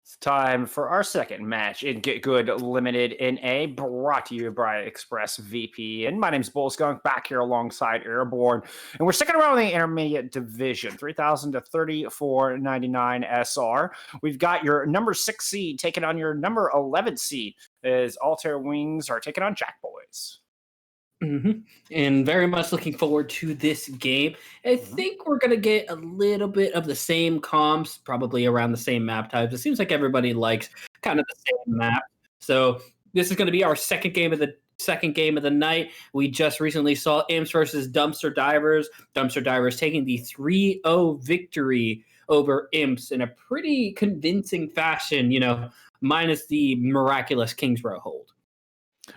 It's time for our second match in Get Good Limited in A, brought to you by Express VPN. My name's Bull Skunk, back here alongside Airborne, and we're sticking around in the intermediate division, 3,000 to 34.99 SR. We've got your number 6 seed taking on your number 11 seed, as Altair Wings are taking on JACKBOYS. And very much looking forward to this game. I think we're going to get a little bit of the same comps, probably around the same map types. It seems like everybody likes kind of the same map. So this is going to be our second game of the night. We just recently saw Imps versus Dumpster Divers. Dumpster Divers taking the 3-0 victory over Imps in a pretty convincing fashion, minus the miraculous Kingsborough hold.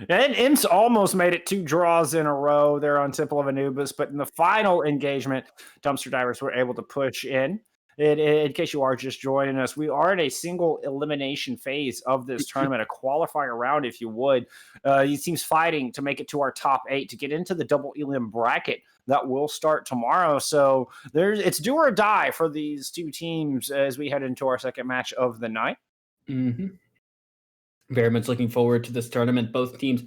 And Imps almost made it 2 draws in a row there on Temple of Anubis, but in the final engagement, Dumpster Divers were able to push in. In case you are just joining us, we are in a single elimination phase of this tournament, a qualifier round, if you would. These teams fighting to make it to our top 8 to get into the double elim bracket that will start tomorrow. So it's do or die for these two teams as we head into our second match of the night. Very much looking forward to this tournament. Both teams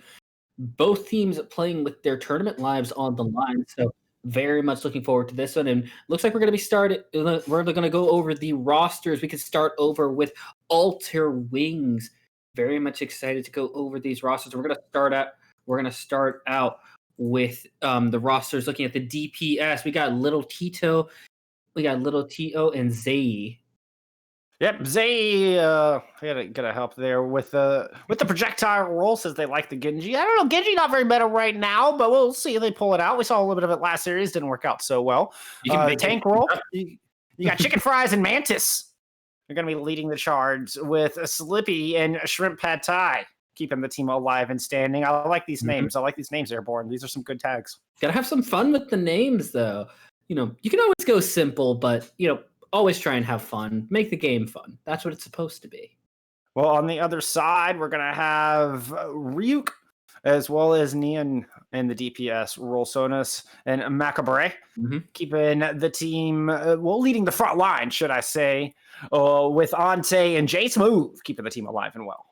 playing with their tournament lives on the line. So very much looking forward to this one. And looks like we're going to go over the rosters. We can start over with Altair Wings. Very much excited to go over these rosters. We're going to start out with the rosters. Looking at the DPS, we got Little Tito, and Zay. Yep, Zay gotta help there with the projectile roll, says they like the Genji. I don't know, Genji not very meta right now, but we'll see if they pull it out. We saw a little bit of it last series, didn't work out so well. Tank roll, you got Chicken Fries and Mantis. They're gonna be leading the charge with a Slippy and a Shrimp Pad Thai, keeping the team alive and standing. I like these names. I like these names, Airborne. These are some good tags. Gotta have some fun with the names, though. You can always go simple, but always try and have fun. Make the game fun. That's what it's supposed to be. Well, on the other side, we're going to have Ryuk, as well as Neon and the DPS, Rolsonas and Macabre, keeping the team, leading the front line, should I say, with Ante and J Smooth, keeping the team alive and well.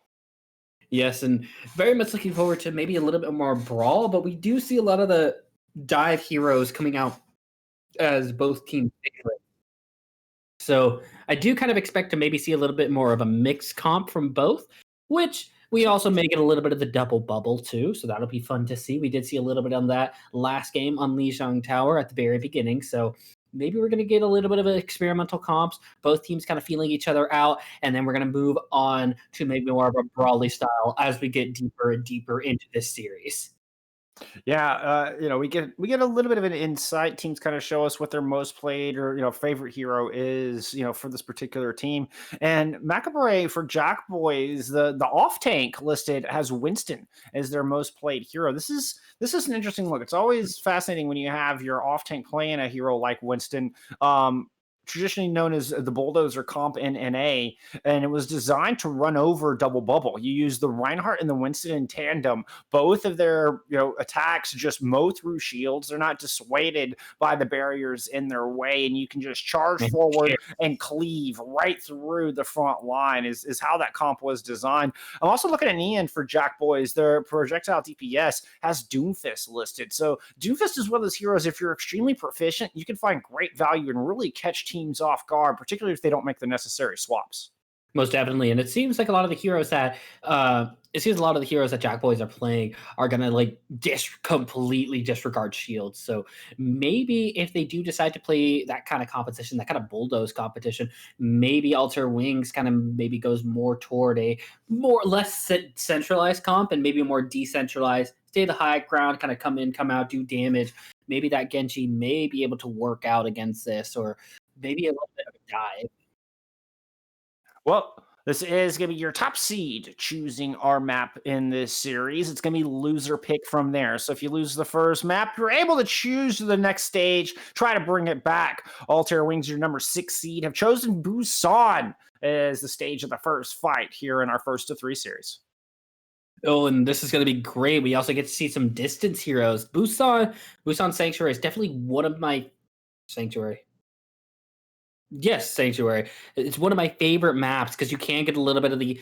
Yes, and very much looking forward to maybe a little bit more brawl, but we do see a lot of the dive heroes coming out as both teams' favorite. So I do kind of expect to maybe see a little bit more of a mixed comp from both, which we also may get a little bit of the double bubble too. So that'll be fun to see. We did see a little bit on that last game on Lijiang Tower at the very beginning. So maybe we're going to get a little bit of an experimental comps, both teams kind of feeling each other out. And then we're going to move on to maybe more of a brawly style as we get deeper and deeper into this series. Yeah, we get a little bit of an insight. Teams kind of show us what their most played or favorite hero is, for this particular team. And Macabre for JACKBOYS, the off tank listed has Winston as their most played hero. This is an interesting look. It's always fascinating when you have your off tank playing a hero like Winston. Traditionally known as the Bulldozer comp in NA, and it was designed to run over double bubble. You use the Reinhardt and the Winston in tandem. Both of their attacks just mow through shields. They're not dissuaded by the barriers in their way, and you can just charge forward and cleave right through the front line is how that comp was designed. I'm also looking at Neon for JACKBOYS. Their projectile DPS has Doomfist listed. So Doomfist is one of those heroes, if you're extremely proficient, you can find great value and really catch teams off guard, particularly if they don't make the necessary swaps. Most definitely, and it seems like a lot of the heroes that JACKBOYS are playing are gonna completely disregard shields. So maybe if they do decide to play that kind of competition, that kind of bulldoze competition, maybe Altair Wings kind of maybe goes more toward a less centralized comp and maybe more decentralized, stay the high ground, kind of come in, come out, do damage. Maybe that Genji may be able to work out against this, or maybe a little bit of a dive. Well, this is going to be your top seed choosing our map in this series. It's going to be loser pick from there. So if you lose the first map, you're able to choose the next stage, try to bring it back. Altair Wings, your number 6 seed, have chosen Busan as the stage of the first fight here in our first of 3 series. Oh, and this is going to be great. We also get to see some distance heroes. Busan Sanctuary is definitely one of my Sanctuary. Yes, Sanctuary. It's one of my favorite maps because you can get a little bit of the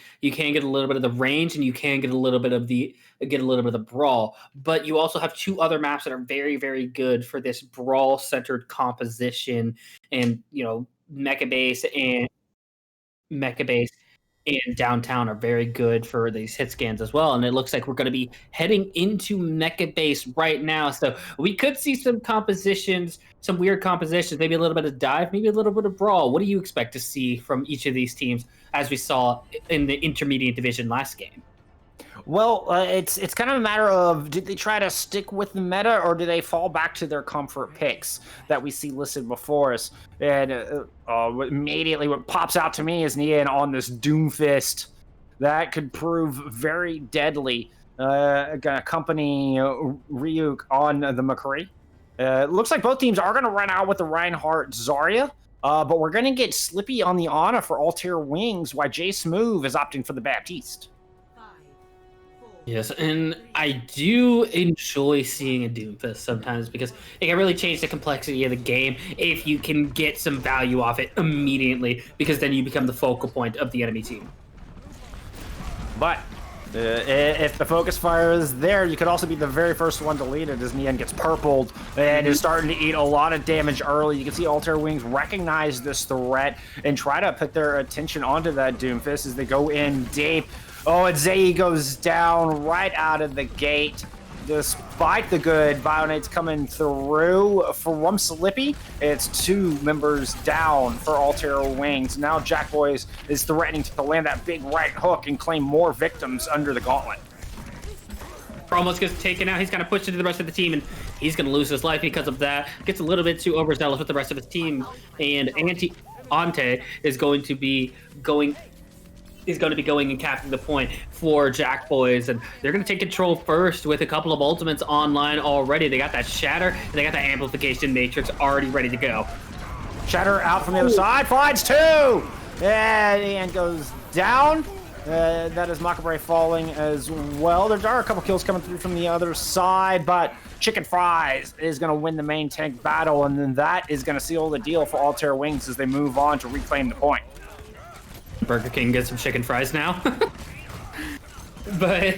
range and you can get a little bit of the brawl. But you also have two other maps that are very, very good for this brawl centered composition, and Mecha Base and Downtown are very good for these hit scans as well. And it looks like we're going to be heading into Mecha Base right now. So we could see some compositions, some weird compositions, maybe a little bit of dive, maybe a little bit of brawl. What do you expect to see from each of these teams as we saw in the intermediate division last game? Well, it's kind of a matter of, did they try to stick with the meta, or do they fall back to their comfort picks that we see listed before us? And immediately what pops out to me is Nian on this Doomfist. That could prove very deadly. Gonna accompany Ryuk on the McCree. It looks like both teams are going to run out with the Reinhardt Zarya. But we're going to get Slippy on the Ana for Altair Wings, while Jay Smooth is opting for the Baptiste. Yes, and I do enjoy seeing a Doomfist sometimes because it can really change the complexity of the game if you can get some value off it immediately, because then you become the focal point of the enemy team. But if the focus fire is there, you could also be the very first one to lead it as Nian gets purpled and is starting to eat a lot of damage early. You can see Altair Wings recognize this threat and try to put their attention onto that Doomfist as they go in deep. Oh, and Zayi goes down right out of the gate. Despite the good Bionate's coming through from Slippy, it's two members down for Altair Wings. Now JACKBOYS is threatening to land that big right hook and claim more victims under the gauntlet. Almost gets taken out. He's kind of pushed into the rest of the team, and he's going to lose his life because of that. Gets a little bit too overzealous with the rest of his team, and Ante is going to be going and capping the point for JACKBOYS, and they're going to take control first with a couple of ultimates online already. They got that Shatter, and they got that Amplification Matrix already ready to go. Shatter out from the other side, finds two! And goes down. That is Makabre falling as well. There are a couple kills coming through from the other side, but Chicken Fries is going to win the main tank battle, and then that is going to seal the deal for Altair Wings as they move on to reclaim the point. Burger King gets some chicken fries now. But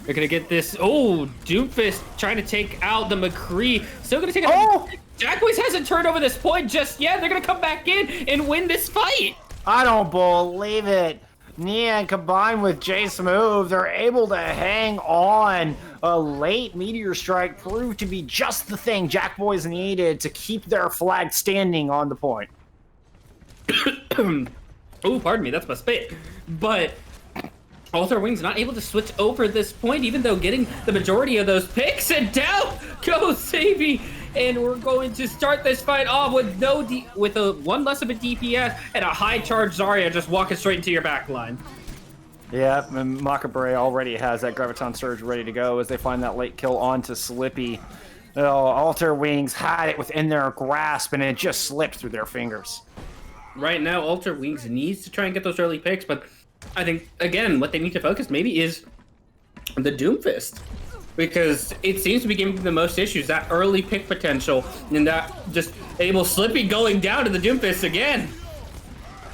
they're gonna get this. Oh, Doomfist trying to take out the McCree. Still gonna take it. Oh! JACKBOYS hasn't turned over this point just yet. They're gonna come back in and win this fight. I don't believe it. Nian combined with Jay Smooth, they're able to hang on. A late meteor strike proved to be just the thing JACKBOYS needed to keep their flag standing on the point. Oh, pardon me, that's my spit. But Altair Wings not able to switch over this point, even though getting the majority of those picks, and down goes Savy. And we're going to start this fight off with one less of a DPS and a high charge Zarya just walking straight into your back line. Yeah, and Makabre already has that Graviton Surge ready to go as they find that late kill onto Slippy. Oh, Altair Wings had it within their grasp and it just slipped through their fingers. Right now, Altair Wings needs to try and get those early picks, but I think, again, what they need to focus maybe is the Doomfist, because it seems to be giving them the most issues, that early pick potential, and that just able Slippy going down to the Doomfist again.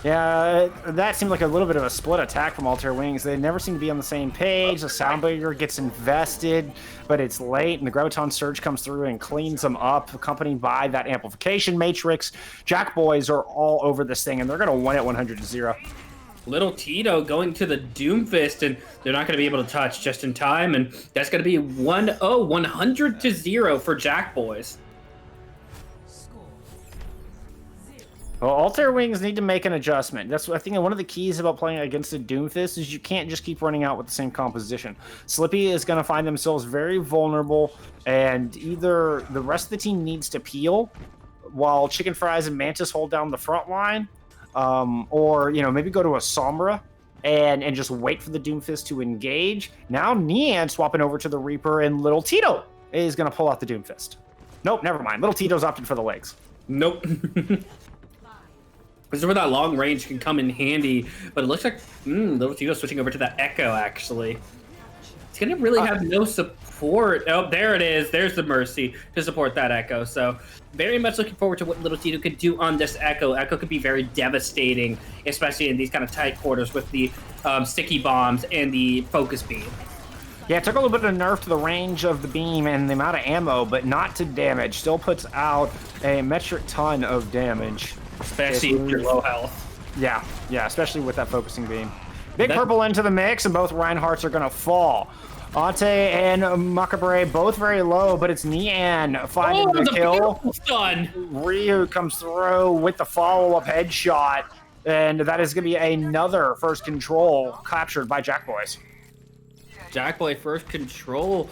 Yeah, that seemed like a little bit of a split attack from Altair Wings. They never seem to be on the same page. The Soundbreaker gets invested, but it's late, and the Graviton Surge comes through and cleans them up, accompanied by that Amplification Matrix. JACKBOYS are all over this thing, and they're going to win it 100-0. Little Tito going to the Doomfist, and they're not going to be able to touch just in time, and that's going to be 1-0, 100-0 for JACKBOYS. Well, Altair Wings need to make an adjustment. That's what I think one of the keys about playing against a Doomfist is you can't just keep running out with the same composition. Slippy is going to find themselves very vulnerable, and either the rest of the team needs to peel while Chicken Fries and Mantis hold down the front line, or maybe go to a Sombra and just wait for the Doomfist to engage. Now Nian swapping over to the Reaper, and Little Tito is going to pull out the Doomfist. Nope, never mind. Little Tito's opted for the legs. Nope. This is where that long range can come in handy, but it looks like Little Tito switching over to that Echo, actually. It's going to really have no support. Oh, there it is. There's the Mercy to support that Echo. So very much looking forward to what Little Tito could do on this Echo. Echo could be very devastating, especially in these kind of tight quarters with the sticky bombs and the focus beam. Yeah, it took a little bit of nerf to the range of the beam and the amount of ammo, but not to damage. Still puts out a metric ton of damage. Especially if you're low health. Yeah, especially with that focusing beam. Big purple into the mix, and both Reinhardts are going to fall. Ante and Makabre both very low, but it's Nian finding the kill. Done. Ryu comes through with the follow-up headshot, and that is going to be another first control captured by JACKBOYS. JACKBOY first control.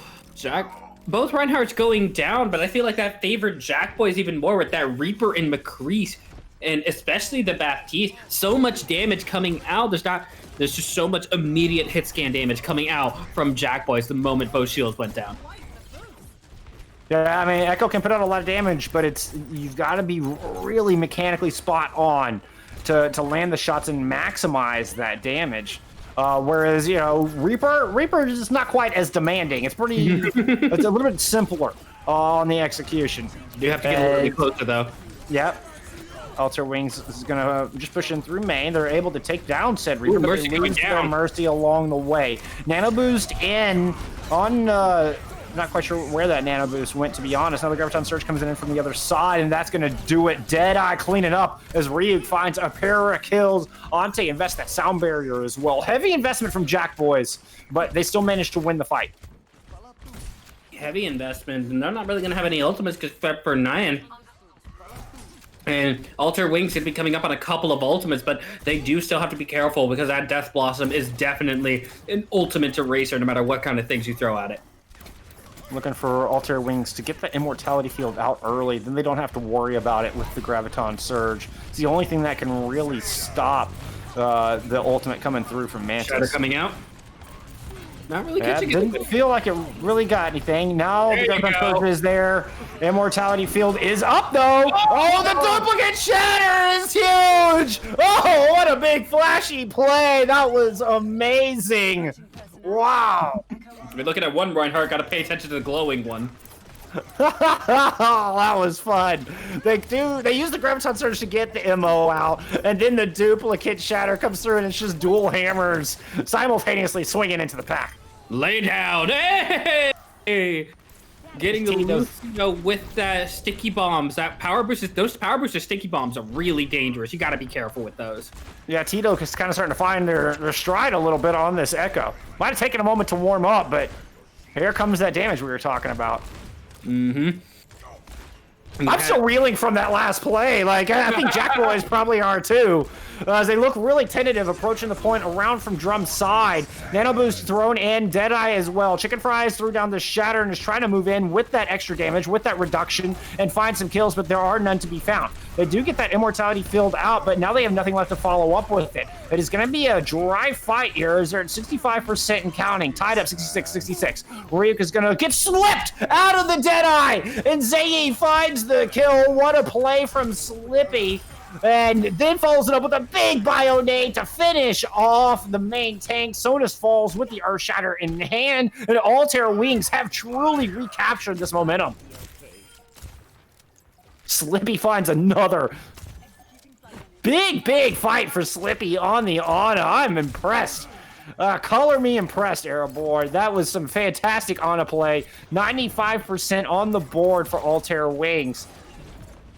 Both Reinhardt's going down, but I feel like that favored JACKBOYS even more with that Reaper and McCrease, and especially the Baptiste. So much damage coming out. There's just so much immediate hit scan damage coming out from JACKBOYS the moment both shields went down. Yeah, I mean, Echo can put out a lot of damage, but you've got to be really mechanically spot on to land the shots and maximize that damage. Whereas, you know, Reaper is not quite as demanding. It's it's a little bit simpler on the execution. You have to get a little bit closer, though. Yep. Altair Wings is going to just push in through main. They're able to take down said Reaper, but they lose their Mercy along the way. Nano Boost in on... not quite sure where that Nano Boost went, to be honest. Another Graviton Surge comes in from the other side, and that's going to do it. Deadeye cleaning up as Ryuk finds a pair of kills. Ante invests that sound barrier as well. Heavy investment from JACKBOYS, but they still managed to win the fight. Heavy investment, and they're not really going to have any ultimates except for Nyan. And Altair Wings could be coming up on a couple of ultimates, but they do still have to be careful because that Death Blossom is definitely an ultimate eraser no matter what kind of things you throw at it. Looking for Altair Wings to get the Immortality Field out early, then they don't have to worry about it with the Graviton Surge. It's the only thing that can really stop the ultimate coming through from Mantis. Shatter coming out. Not really catching it. Didn't feel like it really got anything. Now the Graviton Surge is there. Immortality Field is up, though. Oh, the duplicate shatter is huge. Oh, what a big flashy play. That was amazing. Wow. We're looking at one Reinhardt, got to pay attention to the glowing one. Oh, that was fun. They use the Graviton Surge to get the MO out, and then the duplicate shatter comes through, and it's just dual hammers simultaneously swinging into the pack. Lay down. Hey! Getting the Lucio with that sticky bombs. Those power booster sticky bombs are really dangerous. You got to be careful with those. Yeah, Tito is kind of starting to find their stride a little bit on this Echo. Might have taken a moment to warm up, but here comes that damage we were talking about. Mm-hmm. I'm still reeling from that last play. Like, I think JACKBOYS probably are too. As they look really tentative, approaching the point around from Drum's side. Nano Boost thrown in, Deadeye as well. Chicken Fries threw down the Shatter and is trying to move in with that extra damage, with that reduction, and find some kills, but there are none to be found. They do get that Immortality Field out, but now they have nothing left to follow up with it. It is going to be a dry fight here as they're at 65% and counting, tied up 66-66. Ryuk is going to get slipped out of the Deadeye, and Zayi finds the kill. What a play from Slippy. And then follows it up with a big Bionade to finish off the main tank. Sonus falls with the Earth Shatter in hand, and Altair Wings have truly recaptured this momentum. Slippy finds another big fight for Slippy on the Ana. I'm impressed. Color me impressed, Aeroboard. That was some fantastic Ana play. 95% on the board for Altair Wings.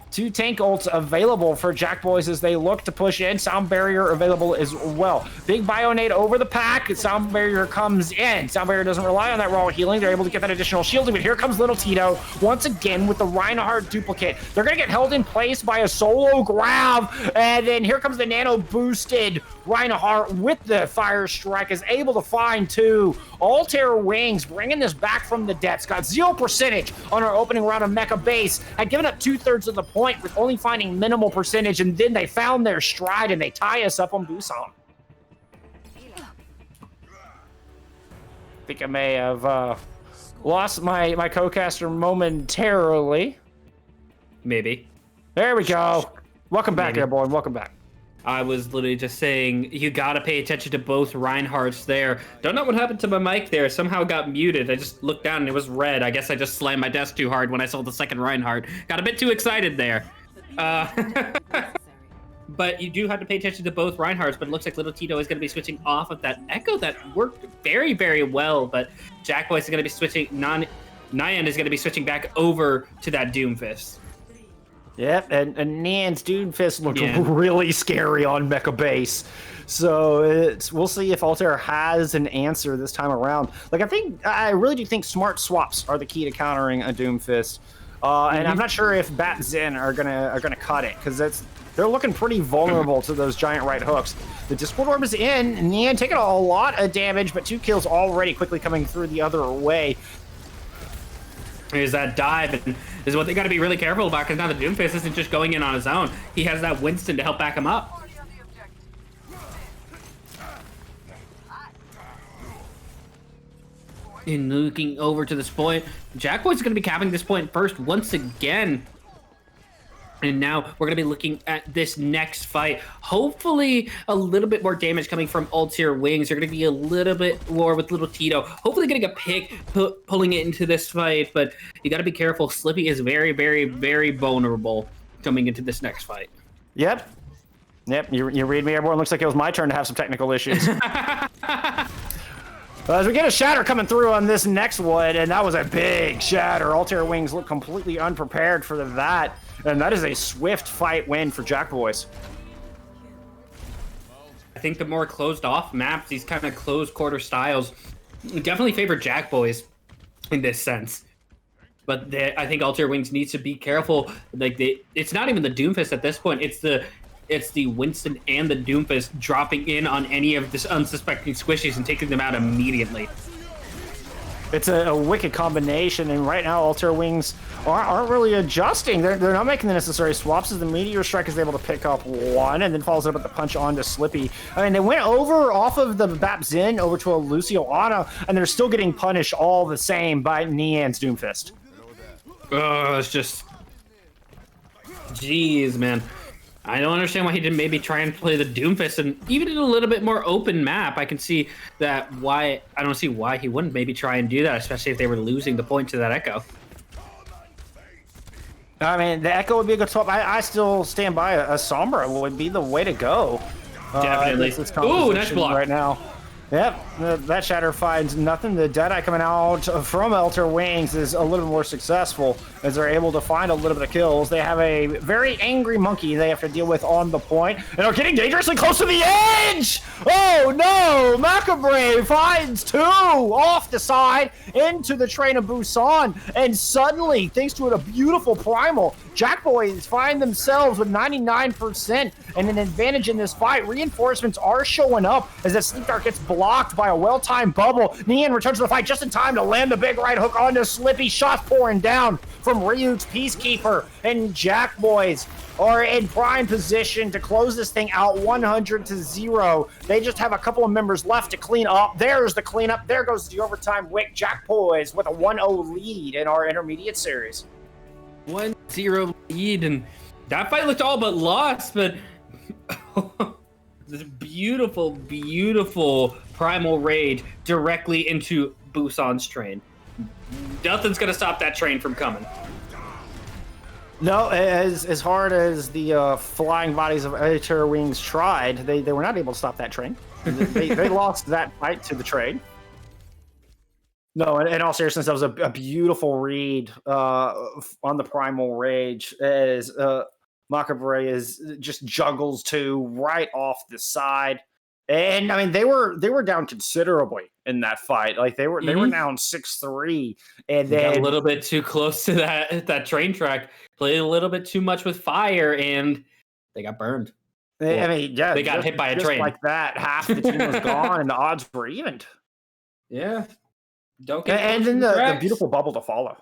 2 tank ults available for JACKBOYS as they look to push in. Sound Barrier available as well. Big Bionade over the pack. Sound Barrier comes in. Sound Barrier doesn't rely on that raw healing. They're able to get that additional shielding, but here comes Little Tito once again with the Reinhardt duplicate. They're going to get held in place by a solo grab, and then here comes the nano boosted Reinhardt with the Fire Strike, is able to find 2. Altair Wings bringing this back from the depths. Got 0% on our opening round of Mecha Base. Had given up 2/3 of the point with only finding minimal percentage, and then they found their stride and they tie us up on Busan. I think I may have lost my co-caster momentarily. Maybe. There we go. Welcome back, Airborne. Welcome back. I was literally just saying you gotta pay attention to both Reinhardts there. Don't know what happened to my mic there. Somehow got muted. I just looked down and it was red. I guess I just slammed my desk too hard when I saw the second Reinhardt. Got a bit too excited there. But you do have to pay attention to both Reinhardts, but it looks like Little Tito is going to be switching off of that Echo that worked very, very well, but JACKBOYS is going to be switching, Nyan is going to be switching back over to that Doomfist. Yep, and Nyan's Doomfist looked really scary on Mecha Base. So we'll see if Altair has an answer this time around. Like, I really do think smart swaps are the key to countering a Doomfist. And I'm not sure if Bat Zen are gonna cut it, because they're looking pretty vulnerable to those giant right hooks. The Discord Orb is in. Nyan taking a lot of damage, but 2 kills already quickly coming through the other way. Here's that dive, and this is what they got to be really careful about, because now the Doomfist isn't just going in on his own. He has that Winston to help back him up. And looking over to this point, JACKBOYS is going to be capping this point first once again. And now we're going to be looking at this next fight. Hopefully a little bit more damage coming from Altair Wings. They're going to be a little bit more with Little Tito. Hopefully getting a pick, pulling it into this fight. But you got to be careful. Slippy is very, very, very vulnerable coming into this next fight. Yep. You read me, everyone. Looks like it was my turn to have some technical issues. As we get a shatter coming through on this next one, and that was a big shatter. Altair Wings look completely unprepared for that. And that is a swift fight win for JACKBOYS. I think the more closed off maps, these kind of closed quarter styles, definitely favor JACKBOYS in this sense. But I think Altair Wings needs to be careful. Like it's not even the Doomfist at this point. It's the Winston and the Doomfist dropping in on any of this unsuspecting squishies and taking them out immediately. It's a wicked combination, and right now Altair Wings aren't really adjusting. They're not making the necessary swaps, as the Meteor Strike is able to pick up one and then follows up with the punch onto Slippy. I mean, they went over off of the Bap Zin over to a Lucio Ana, and they're still getting punished all the same by Nyan's Doomfist. Oh, it's just... Jeez, man. I don't understand why he didn't maybe try and play the Doomfist, and even in a little bit more open map, I can see that I don't see why he wouldn't maybe try and do that, especially if they were losing the point to that Echo. I mean, the Echo would be a good swap. I still stand by a Sombra would be the way to go. Definitely. Ooh, nice block. Right now. Yep, that shatter finds nothing. The Deadeye coming out from Altair Wings is a little more successful as they're able to find a little bit of kills. They have a very angry monkey they have to deal with on the point and are getting dangerously close to the edge! Oh no! Macabre finds 2 off the side into the train of Busan, and suddenly, thanks to a beautiful primal, JACKBOYS find themselves with 99% and an advantage in this fight. Reinforcements are showing up as that Sleep Dart gets blocked by a well-timed bubble. Nyan returns to the fight just in time to land the big right hook onto Slippy. Shots pouring down from Ryuk's Peacekeeper, and JACKBOYS are in prime position to close this thing out 100-0. They just have a couple of members left to clean up. There's the cleanup. There goes the overtime wick. JACKBOYS with a 1-0 lead in our intermediate series. 1-0 lead, and that fight looked all but lost, but this beautiful, beautiful primal rage directly into Busan's train. Nothing's gonna stop that train from coming. No, as hard as the flying bodies of Altair Wings tried, they were not able to stop that train. They lost that fight to the train. No, in all seriousness, that was a beautiful read on the Primal Rage as Macabre just juggles 2 right off the side. And I mean, they were down considerably in that fight. Like they were down 6-3, and then got a little bit too close to that train track. Played a little bit too much with fire, and they got burned. I mean, yeah, they got hit by a train like that. Half the team was gone, and the odds were evened. Yeah, don't get. And then the beautiful bubble to follow.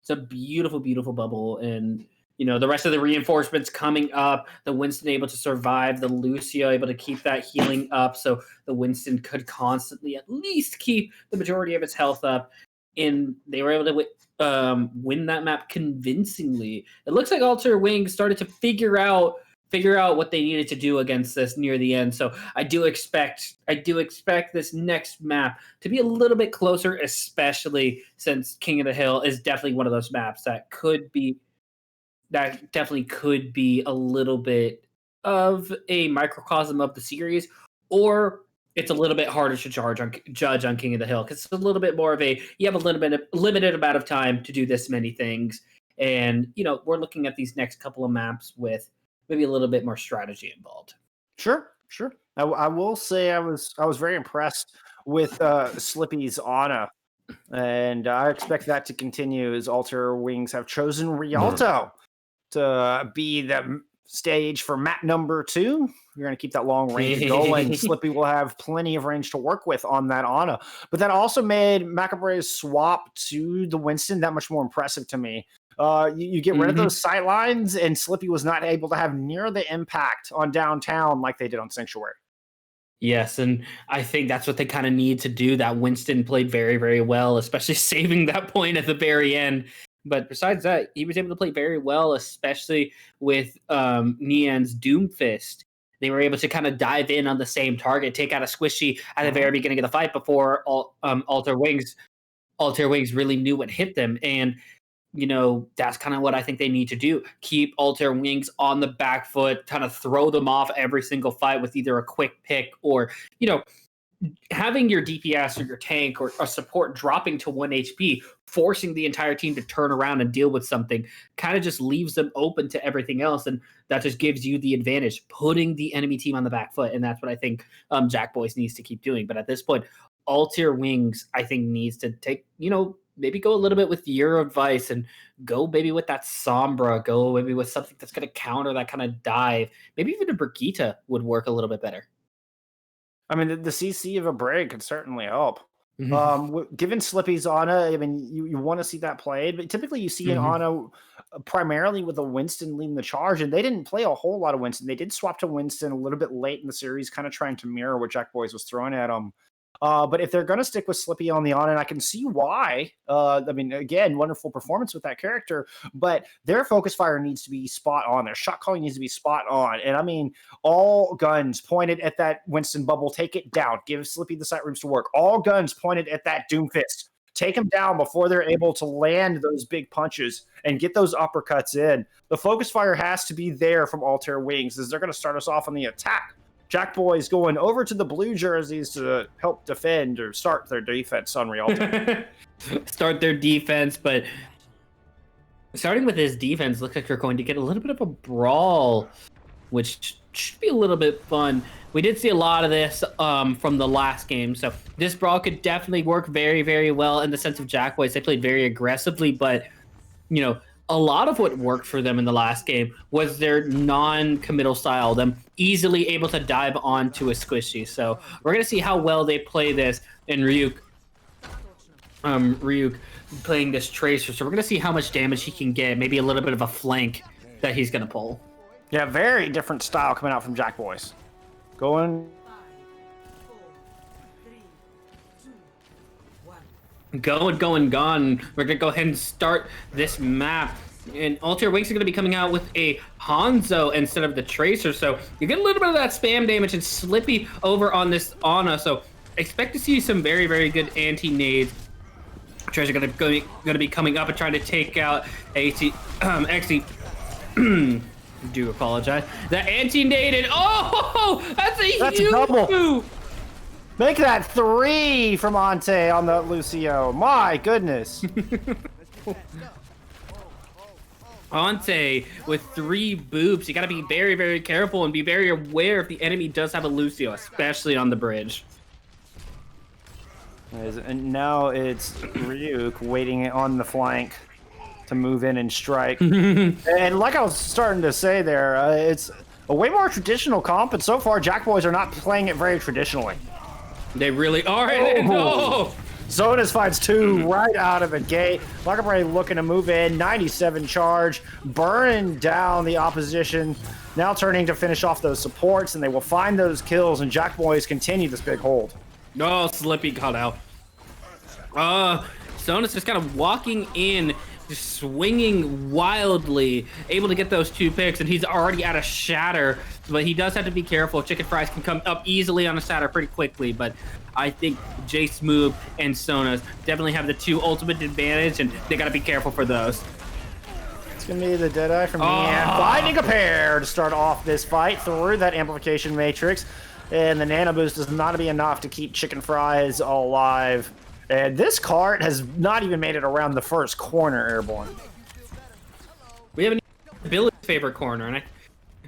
It's a beautiful, beautiful bubble, and the rest of the reinforcements coming up. The Winston able to survive. The Lucio able to keep that healing up, so the Winston could constantly at least keep the majority of its health up. And they were able to win that map convincingly. It looks like Altair Wings started to figure out figure out what they needed to do against this near the end. So I do expect this next map to be a little bit closer, especially since King of the Hill is definitely one of those maps that definitely could be a little bit of a microcosm of the series, or it's a little bit harder to judge on King of the Hill because it's a little bit more of you have a little bit of limited amount of time to do this many things, and we're looking at these next couple of maps with maybe a little bit more strategy involved. Sure. I will say I was very impressed with Slippy's Ana, and I expect that to continue as Altair Wings have chosen Rialto to be the stage for map number 2. You're going to keep that long range going. Slippy will have plenty of range to work with on that Ana. But that also made Maccabray's swap to the Winston that much more impressive to me. You get rid of those sight lines, and Slippy was not able to have near the impact on downtown like they did on Sanctuary. Yes, and I think that's what they kind of need to do. That Winston played very, very well, especially saving that point at the very end. But besides that, he was able to play very well, especially with Nian's Doomfist. They were able to kind of dive in on the same target, take out a squishy at the very beginning of the fight before Altair Wings really knew what hit them. And that's kind of what I think they need to do. Keep Altair Wings on the back foot, kind of throw them off every single fight with either a quick pick or, having your DPS or your tank or a support dropping to 1 HP, forcing the entire team to turn around and deal with something, kind of just leaves them open to everything else. And that just gives you the advantage, putting the enemy team on the back foot. And that's what I think JACKBOYS needs to keep doing. But at this point, Altair Wings, I think, needs to take, maybe go a little bit with your advice and go maybe with that Sombra, go maybe with something that's going to counter that kind of dive. Maybe even a Brigitte would work a little bit better. I mean, the CC of a break could certainly help. Given Slippy's Ana, I mean, you want to see that played, but typically you see an Ana primarily with a Winston leading the charge, and they didn't play a whole lot of Winston. They did swap to Winston a little bit late in the series, kind of trying to mirror what JACKBOYS was throwing at them. But if they're going to stick with Slippy on the Ana, and I can see why. I mean, again, wonderful performance with that character, but their focus fire needs to be spot on. Their shot calling needs to be spot on. And I mean, all guns pointed at that Winston bubble, take it down. Give Slippy the sight rooms to work. All guns pointed at that Doomfist. Take them down before they're able to land those big punches and get those uppercuts in. The focus fire has to be there from Altair Wings as they're going to start us off on the attack. JACKBOYS going over to the blue jerseys to help defend or start their defense on Rialto. Start their defense, but starting with his defense, looks like they're going to get a little bit of a brawl, which should be a little bit fun. We did see a lot of this from the last game, so this brawl could definitely work very, very well in the sense of JACKBOYS. They played very aggressively, but a lot of what worked for them in the last game was their non-committal style, them easily able to dive onto a squishy. So we're going to see how well they play this, and Ryuk playing this Tracer. So we're going to see how much damage he can get, maybe a little bit of a flank that he's going to pull. Yeah, very different style coming out from JACKBOYS. Gone. We're going to go ahead and start this map. And Altair Wings are going to be coming out with a Hanzo instead of the Tracer. So you get a little bit of that spam damage and Slippy over on this Ana. So expect to see some very, very good anti-nades. Tracer going to be coming up and trying to take out actually, do apologize. The anti-nade, and that's huge double. Make that 3 from Ante on the Lucio. My goodness. Ante with 3 boops. You got to be very, very careful and be very aware if the enemy does have a Lucio, especially on the bridge. And now it's Ryuk waiting on the flank to move in and strike. And like I was starting to say there, it's a way more traditional comp, and so far JACKBOYS are not playing it very traditionally. They really are. Zonas finds 2 right out of the gate. Maccabrey looking to move in. 97 charge. Burning down the opposition. Now turning to finish off those supports, and they will find those kills, and JACKBOYS continue this big hold. Slippy got out. Zonas just kind of walking in just swinging wildly, able to get those 2 picks, and he's already at a shatter, but he does have to be careful. Chicken Fries can come up easily on a shatter pretty quickly, but I think J Smooth and Sonas definitely have the 2 ultimate advantage, and they got to be careful for those. It's going to be the Deadeye from Nian finding a pair to start off this fight through that amplification matrix, and the Nano Boost is not going to be enough to keep Chicken Fries alive. And this cart has not even made it around the first corner, Airborne. We haven't even Billy's favorite corner,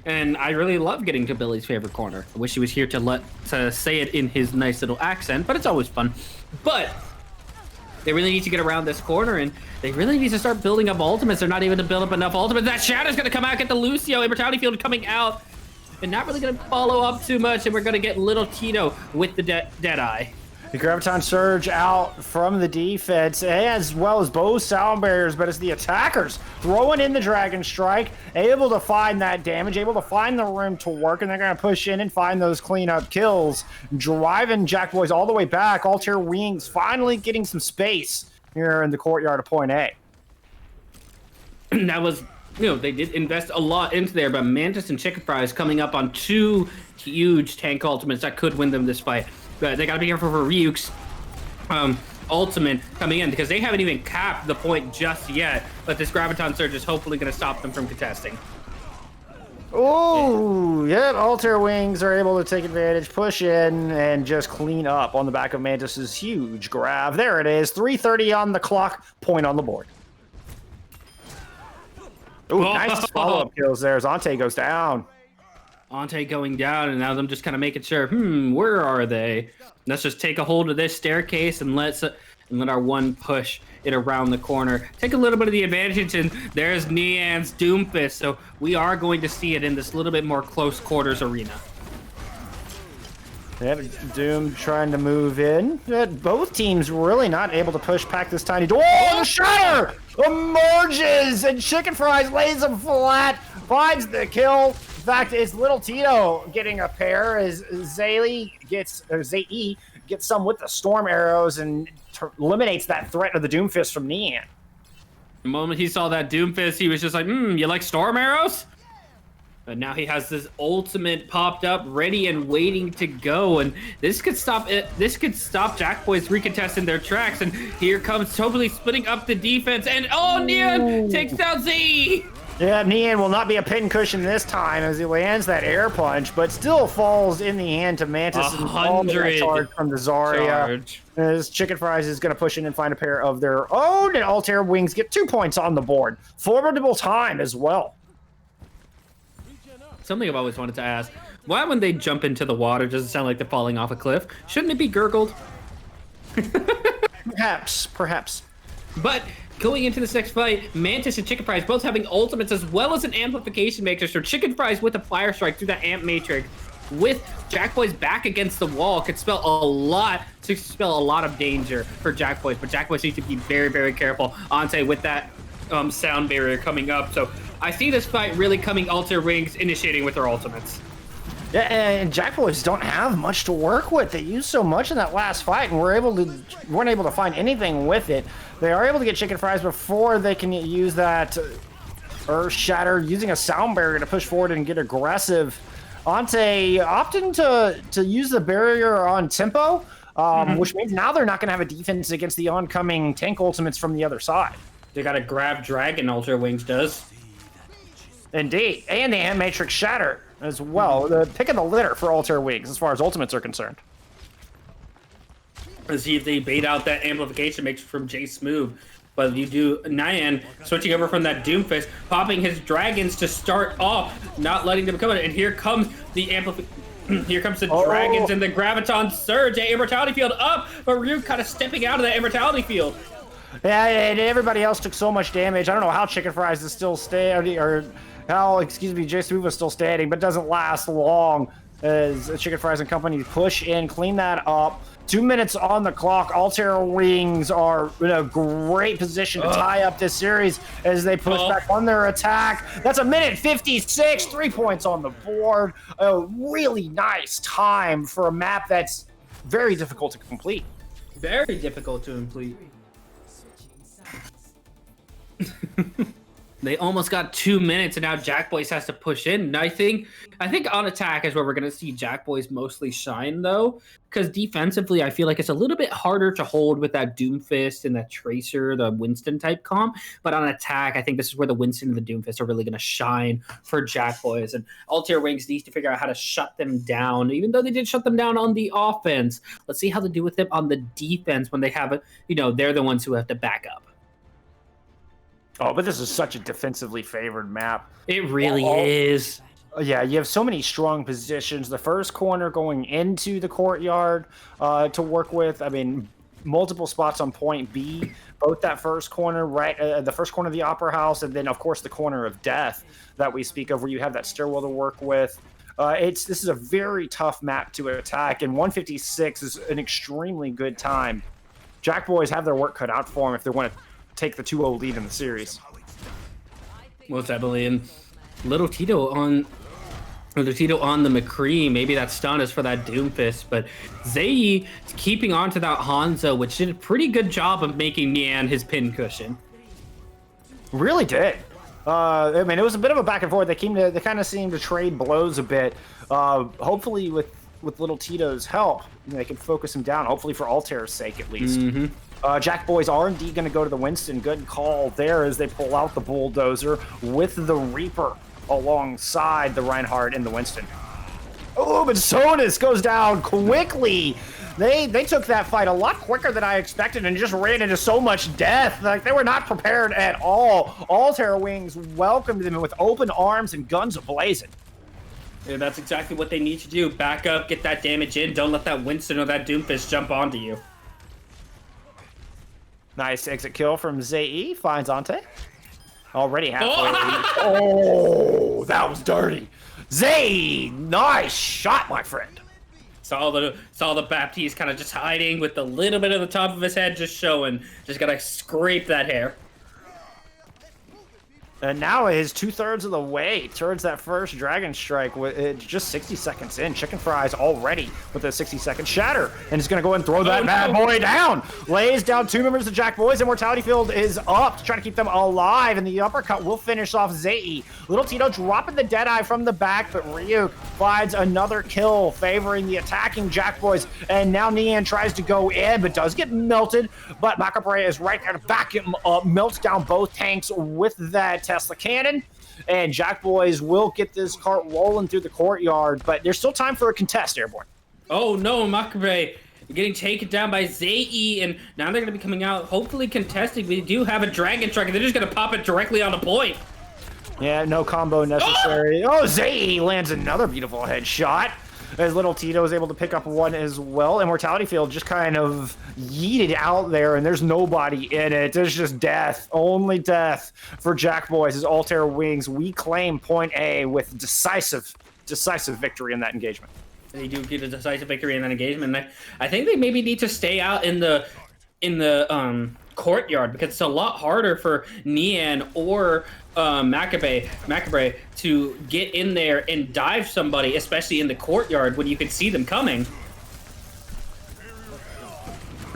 and I really love getting to Billy's favorite corner. I wish he was here to say it in his nice little accent, but it's always fun. But they really need to get around this corner, and they really need to start building up ultimates. They're not even to build up enough ultimates. That Shadow's going to come out, get the Lucio. Immortality Field coming out, and not really going to follow up too much, and we're going to get little Tito with the Deadeye. The Graviton Surge out from the defense, as well as both sound barriers, but it's the attackers throwing in the Dragon Strike, able to find that damage, able to find the room to work, and they're going to push in and find those cleanup kills, driving JACKBOYS all the way back. Altair Wings finally getting some space here in the courtyard of Point A. That was, they did invest a lot into there, but Mantis and Chicken Fries coming up on 2 huge tank ultimates that could win them this fight. But they got to be careful for Ryuk's ultimate coming in, because they haven't even capped the point just yet. But this Graviton Surge is hopefully going to stop them from contesting. Oh, yeah, Altair Wings are able to take advantage, push in, and just clean up on the back of Mantis's huge grab. There it is, 3:30 on the clock, point on the board. Ooh, nice follow-up kills there as Ante goes down. Ante going down, and now I'm just kind of making sure, where are they? Let's just take a hold of this staircase and let our one push it around the corner. Take a little bit of the advantage, and there's Nian's Doomfist, so we are going to see it in this little bit more close quarters arena. Yeah, Doom trying to move in. Both teams really not able to push past this tiny door. Oh, the Shatter emerges, and Chicken Fries lays him flat, finds the kill. In fact, it's little Tito getting a pair as Zae gets some with the Storm Arrows and eliminates that threat of the Doomfist from Nian. The moment he saw that Doomfist, he was just like, you like Storm Arrows? But now he has this ultimate popped up, ready and waiting to go, and this could stop it. This could stop JACKBOYS recontesting their tracks, and here comes totally splitting up the defense, and Nian takes down Z. Yeah, Nian will not be a pincushion this time as he lands that air punch, but still falls in the hand to Mantis and all the charge from the Zarya. As Chicken Fries is going to push in and find a pair of their own, and Altair Wings get 2 points on the board. Formidable time as well. Something I've always wanted to ask, why when they jump into the water does it sound like they're falling off a cliff? Shouldn't it be gurgled? Perhaps. But going into this next fight, Mantis and Chicken Fries both having ultimates as well as an amplification matrix. So Chicken Fries with a fire strike through that amp matrix with JACKBOYS back against the wall could spell a lot of danger for JACKBOYS, but JACKBOYS need to be very, very careful. Ante with that sound barrier coming up. So I see this fight really coming Altair Wings initiating with their ultimates. Yeah, and JACKBOYS don't have much to work with. They used so much in that last fight, and weren't able to find anything with it. They are able to get Chicken Fries before they can use that Earth Shatter, using a sound barrier to push forward and get aggressive. Ante opting to use the barrier on tempo, which means now they're not going to have a defense against the oncoming tank ultimates from the other side. They got to grab Dragon, Altair Wings does. Indeed, and the Amp Matrix Shatter as well. The pick of the litter for Altair Wings as far as ultimates are concerned. Let's see if they bait out that amplification matrix from J Smooth. But you do Nian switching over from that Doomfist, popping his dragons to start off, not letting them come in. And here comes the here comes the dragons and the Graviton Surge. Immortality Field up, but Ryu kind of stepping out of that Immortality Field. Yeah, and everybody else took so much damage. I don't know how Chicken Fries is still standing, or how, J Smooth is still standing, but doesn't last long as Chicken Fries and company push in, clean that up. 2 minutes on the clock. Altair Wings are in a great position to tie up this series as they push back on their attack. That's a minute 56, 3 points on the board. A really nice time for a map that's very difficult to complete. Very difficult to complete. They almost got 2 minutes, and now JACKBOYS has to push in. And I think on attack is where we're going to see JACKBOYS mostly shine, though, because defensively, I feel like it's a little bit harder to hold with that Doomfist and that Tracer, the Winston type comp. But on attack, I think this is where the Winston and the Doomfist are really going to shine for JACKBOYS. And Altair Wings needs to figure out how to shut them down, even though they did shut them down on the offense. Let's see how they do with them on the defense when they have it. They're the ones who have to back up. Oh, but this is such a defensively favored map. It really is. Yeah, you have so many strong positions. The first corner going into the courtyard to work with. I mean, multiple spots on point B. Both that first corner, right? The first corner of the Opera House, and then, of course, the corner of Death that we speak of, where you have that stairwell to work with. This is a very tough map to attack, and 156 is an extremely good time. JACKBOYS have their work cut out for them if they want to take the 2-0 lead in the series. Most definitely. And Little Tito on the McCree. Maybe that stun is for that Doomfist, but Zai keeping on to that Hanzo, which did a pretty good job of making Nian his pin cushion. Really did. I mean, it was a bit of a back and forth. They kind of seemed to trade blows a bit. Hopefully with Little Tito's help, they can focus him down, hopefully for Altair's sake at least. Mm-hmm. JACKBOYS are indeed going to go to the Winston. Good call there as they pull out the Bulldozer with the Reaper alongside the Reinhardt and the Winston. Oh, but Sonus goes down quickly. They took that fight a lot quicker than I expected and just ran into so much death. Like, they were not prepared at all. Altair Wings welcomed them with open arms and guns ablazing. Yeah, that's exactly what they need to do. Back up, get that damage in. Don't let that Winston or that Doomfist jump onto you. Nice exit kill from Zai. Finds Ante. Already halfway. Oh, that was dirty. Zai, nice shot, my friend. Saw the Baptiste kind of just hiding with a little bit of the top of his head just showing. Just gotta scrape that hair. And now is 2/3 of the way towards that first Dragon Strike with just 60 seconds in. Chicken Fries already with a 60-second shatter. And he's going to go and throw that bad boy down. Lays down 2 members of JACKBOYS. Immortality Field is up to try to keep them alive. And the uppercut will finish off Zai. Little Tito dropping the Deadeye from the back, but Ryuk finds another kill, favoring the attacking JACKBOYS. And now Nian tries to go in, but does get melted. But Macabrea is right there to back him up, melts down both tanks with that Tesla cannon, and JACKBOYS will get this cart rolling through the courtyard, but there's still time for a contest, Airborne. Oh no, Macabrea getting taken down by Zai, and now they're going to be coming out, hopefully contesting. We do have a Dragon Strike, and they're just going to pop it directly on the point. Yeah, no combo necessary. Oh, Zai lands another beautiful headshot. As Little Tito is able to pick up one as well. Immortality Field just kind of yeeted out there, and there's nobody in it. There's just death, only death for JACKBOYS as Altair Wings. We claim point A with decisive victory in that engagement. They do get a decisive victory in that engagement. And I think they maybe need to stay out in the courtyard, because it's a lot harder for Nian or Macabrea to get in there and dive somebody, especially in the courtyard when you can see them coming.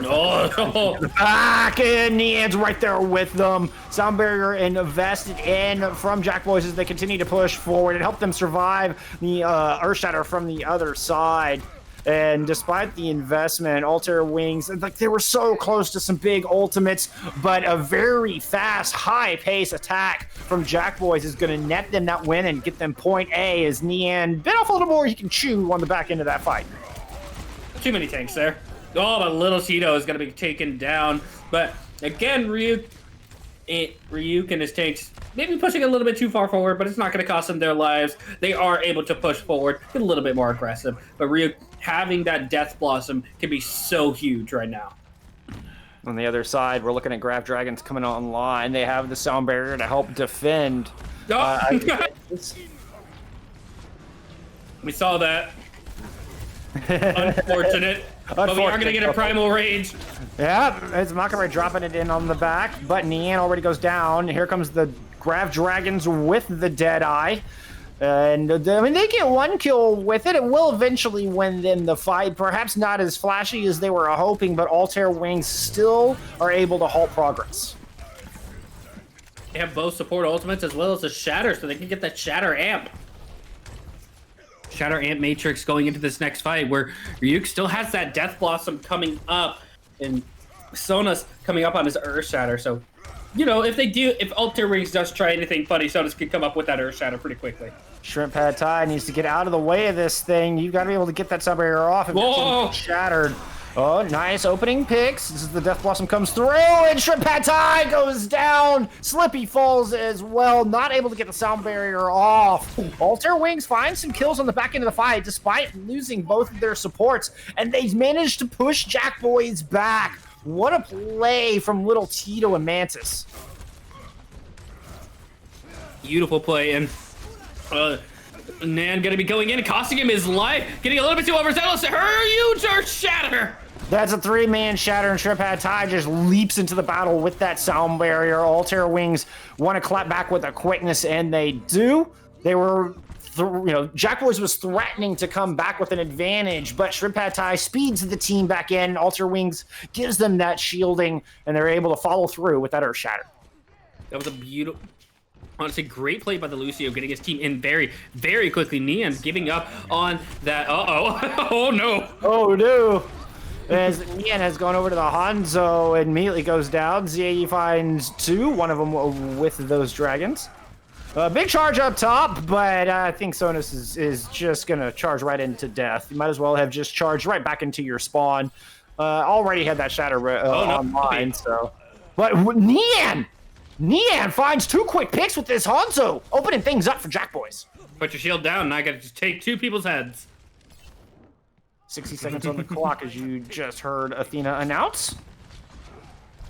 Oh, back in, Nian's right there with them. Sound barrier invested in from JACKBOYS as they continue to push forward and help them survive the Earthshatter from the other side. And despite the investment, Altair Wings, like, they were so close to some big ultimates, but a very fast, high-pace attack from JACKBOYS is going to net them that win and get them point A as Nian bit off a little more he can chew on the back end of that fight. Too many tanks there. Oh, but Little Tito is going to be taken down. But again, Ryuk and his tanks maybe pushing a little bit too far forward, but it's not going to cost them their lives. They are able to push forward, get a little bit more aggressive. But Ryuk having that Death Blossom can be so huge right now. On the other side, we're looking at Graph Dragons coming online. They have the sound barrier to help defend. Oh. We saw that. Unfortunate. But we are going to get a Primal Rage. Yeah, it's Macabrea dropping it in on the back, but Nian already goes down. Here comes the Graph Dragons with the Deadeye. And, I mean, they get one kill with it. It will eventually win them the fight. Perhaps not as flashy as they were hoping, but Altair Wings still are able to halt progress. They have both support ultimates as well as the Shatter, so they can get that Shatter amp. Shatter amp matrix going into this next fight, where Ryuk still has that Death Blossom coming up, and Sona's coming up on his Earth Shatter. So, you know, if Altair Wings does try anything funny, Sonas can come up with that Earth Shatter pretty quickly. Shrimp Pad Thai needs to get out of the way of this thing. You got to be able to get that sub barrier off if it's getting shattered. Oh, nice opening picks. This is the Death Blossom comes through, and Shrimp Pad Thai goes down. Slippy falls as well, not able to get the sound barrier off. Altair Wings finds some kills on the back end of the fight, despite losing both of their supports, and they managed to push JACKBOYS back. What a play from little Tito and Mantis. Beautiful play, and Nan gonna be going in, costing him his life, getting a little bit too overzealous. Huge Earth Shatter! That's a 3-man Shatter, and Shrimp Pad Thai just leaps into the battle with that sound barrier. Altair Wings want to clap back with a quickness, and they do. They were, JACKBOYS was threatening to come back with an advantage, but Shrimp Pad Thai speeds the team back in. Altair Wings gives them that shielding, and they're able to follow through with that Earth Shatter. That was a beautiful... Honestly, great play by the Lucio, getting his team in very, very quickly. Nian's giving up on that. Uh-oh. Oh, no. Oh, no. As Nian has gone over to the Hanzo and immediately goes down. ZAE finds 2, one of them with those dragons. Big charge up top, but I think Sonas is just going to charge right into death. You might as well have just charged right back into your spawn. Already had that Shatter online, so... But Nian finds 2 quick picks with this Hanzo, opening things up for JACKBOYS. Put your shield down, and I gotta just take 2 people's heads. 60 seconds on the clock, as you just heard Athena announce.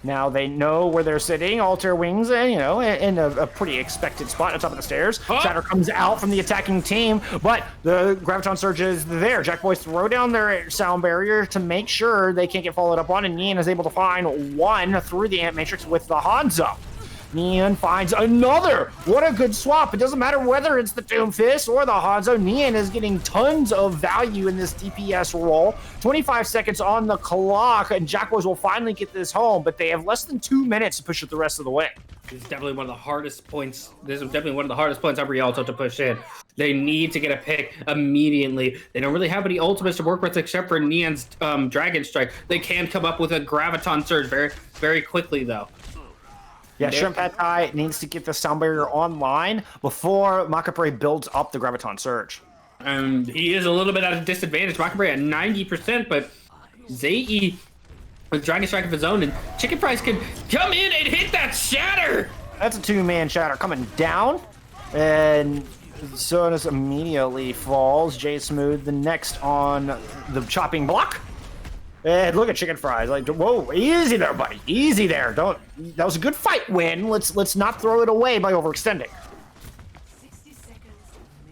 Now they know where they're sitting. Altair Wings, in a pretty expected spot on top of the stairs. Oh. Shatter comes out from the attacking team, but the Graviton Surge is there. JACKBOYS throw down their sound barrier to make sure they can't get followed up on, and Nian is able to find 1 through the Amp Matrix with the Hanzo. Nian finds another. What a good swap. It doesn't matter whether it's the Doomfist or the Hanzo. Nian is getting tons of value in this DPS role. 25 seconds on the clock, and JACKBOYS will finally get this home, but they have less than 2 minutes to push it the rest of the way. This is definitely one of the hardest points. This is definitely one of the hardest points on Rialto to push in. They need to get a pick immediately. They don't really have any ultimates to work with except for Nian's Dragon Strike. They can come up with a Graviton Surge very, very quickly, though. Yeah, Shrimp Pad Thai needs to get the sound barrier online before Makapre builds up the Graviton Surge. And he is a little bit at a disadvantage. Makapre at 90%, but ZAE with Dragon Strike of his own, and Chicken Fries can come in and hit that Shatter! That's a 2-man Shatter coming down, and Sonas immediately falls. J Smooth the next on the chopping block. And look at Chicken Fries, like, whoa, easy there, buddy, easy there. That was a good fight win. Let's not throw it away by overextending.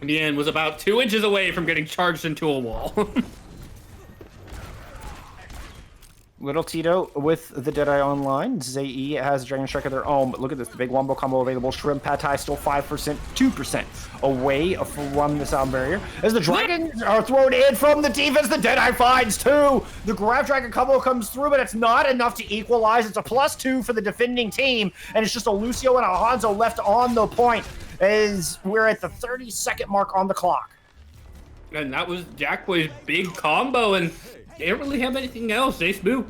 Nian was about 2 inches away from getting charged into a wall. Little Tito with the Deadeye online. ZAE has Dragon Strike of their own, but look at this, the big wombo combo available. Shrimp Pad Thai still 5%, 2% away from the sound barrier. As the dragons are thrown in from the defense, the Deadeye finds 2. The Grav Dragon combo comes through, but it's not enough to equalize. It's a +2 for the defending team, and it's just a Lucio and a Hanzo left on the point as we're at the 30-second mark on the clock. And that was JACKBOY's big combo, and they don't really have anything else. They smooth.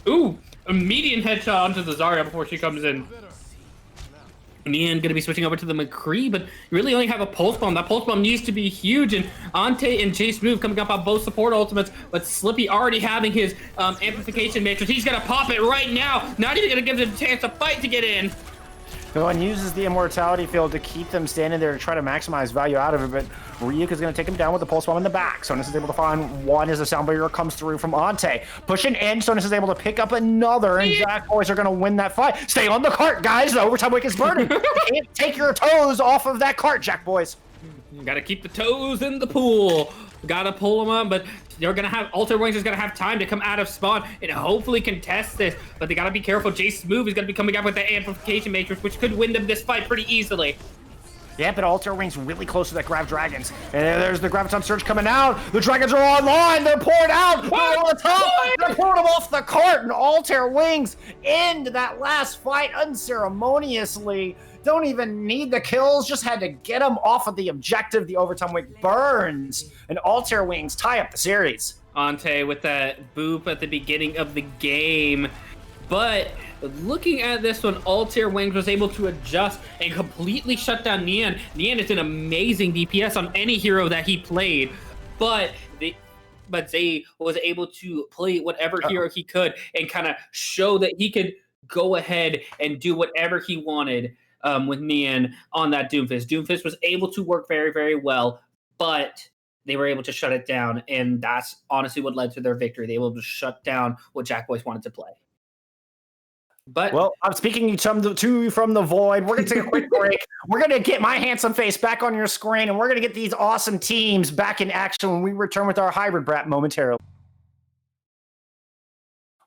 Ooh, a median headshot onto the Zarya before she comes in. Nian gonna be switching over to the McCree, but you really only have a Pulse Bomb. That Pulse Bomb needs to be huge, and Ante and J Smooth coming up on both support ultimates, but Slippy already having his amplification matrix. He's gonna pop it right now. Not even gonna give them a chance to fight to get in. No one uses the Immortality Field to keep them standing there to try to maximize value out of it, but Ryuk is going to take him down with the Pulse Bomb in the back. Sonas is able to find 1 as the sound barrier comes through from Ante. Pushing in, Sonas is able to pick up another, and JACKBOYS are going to win that fight. Stay on the cart, guys. The overtime wick is burning. You can't take your toes off of that cart, JACKBOYS. You got to keep the toes in the pool. Got to pull them up, but they're going to have Altair Wings is going to have time to come out of spawn and hopefully contest this, but they got to be careful. J Smooth is going to be coming up with the amplification matrix, which could win them this fight pretty easily. Yeah, but Altair Wings really close to that Grav Dragons. And there's the Graviton Surge coming out. The Dragons are online. They're poured out. They're on the top. They're pouring them off the cart. And Altair Wings end that last fight unceremoniously, Don't even need the kills, just had to get them off of the objective. The overtime wing burns, and Altair Wings tie up the series. Ante with that boop at the beginning of the game. But looking at this one, Altair Wings was able to adjust and completely shut down Nian. Nian is an amazing DPS on any hero that he played, but Zay was able to play whatever hero he could and kind of show that he could go ahead and do whatever he wanted with Nian on that Doomfist. Doomfist was able to work very, very well, but they were able to shut it down, and that's honestly what led to their victory. They were able to shut down what JACKBOYS wanted to play. But well, I'm speaking to you from the void. We're going to take a quick break. We're going to get my handsome face back on your screen, and we're going to get these awesome teams back in action when we return with our hybrid brat momentarily.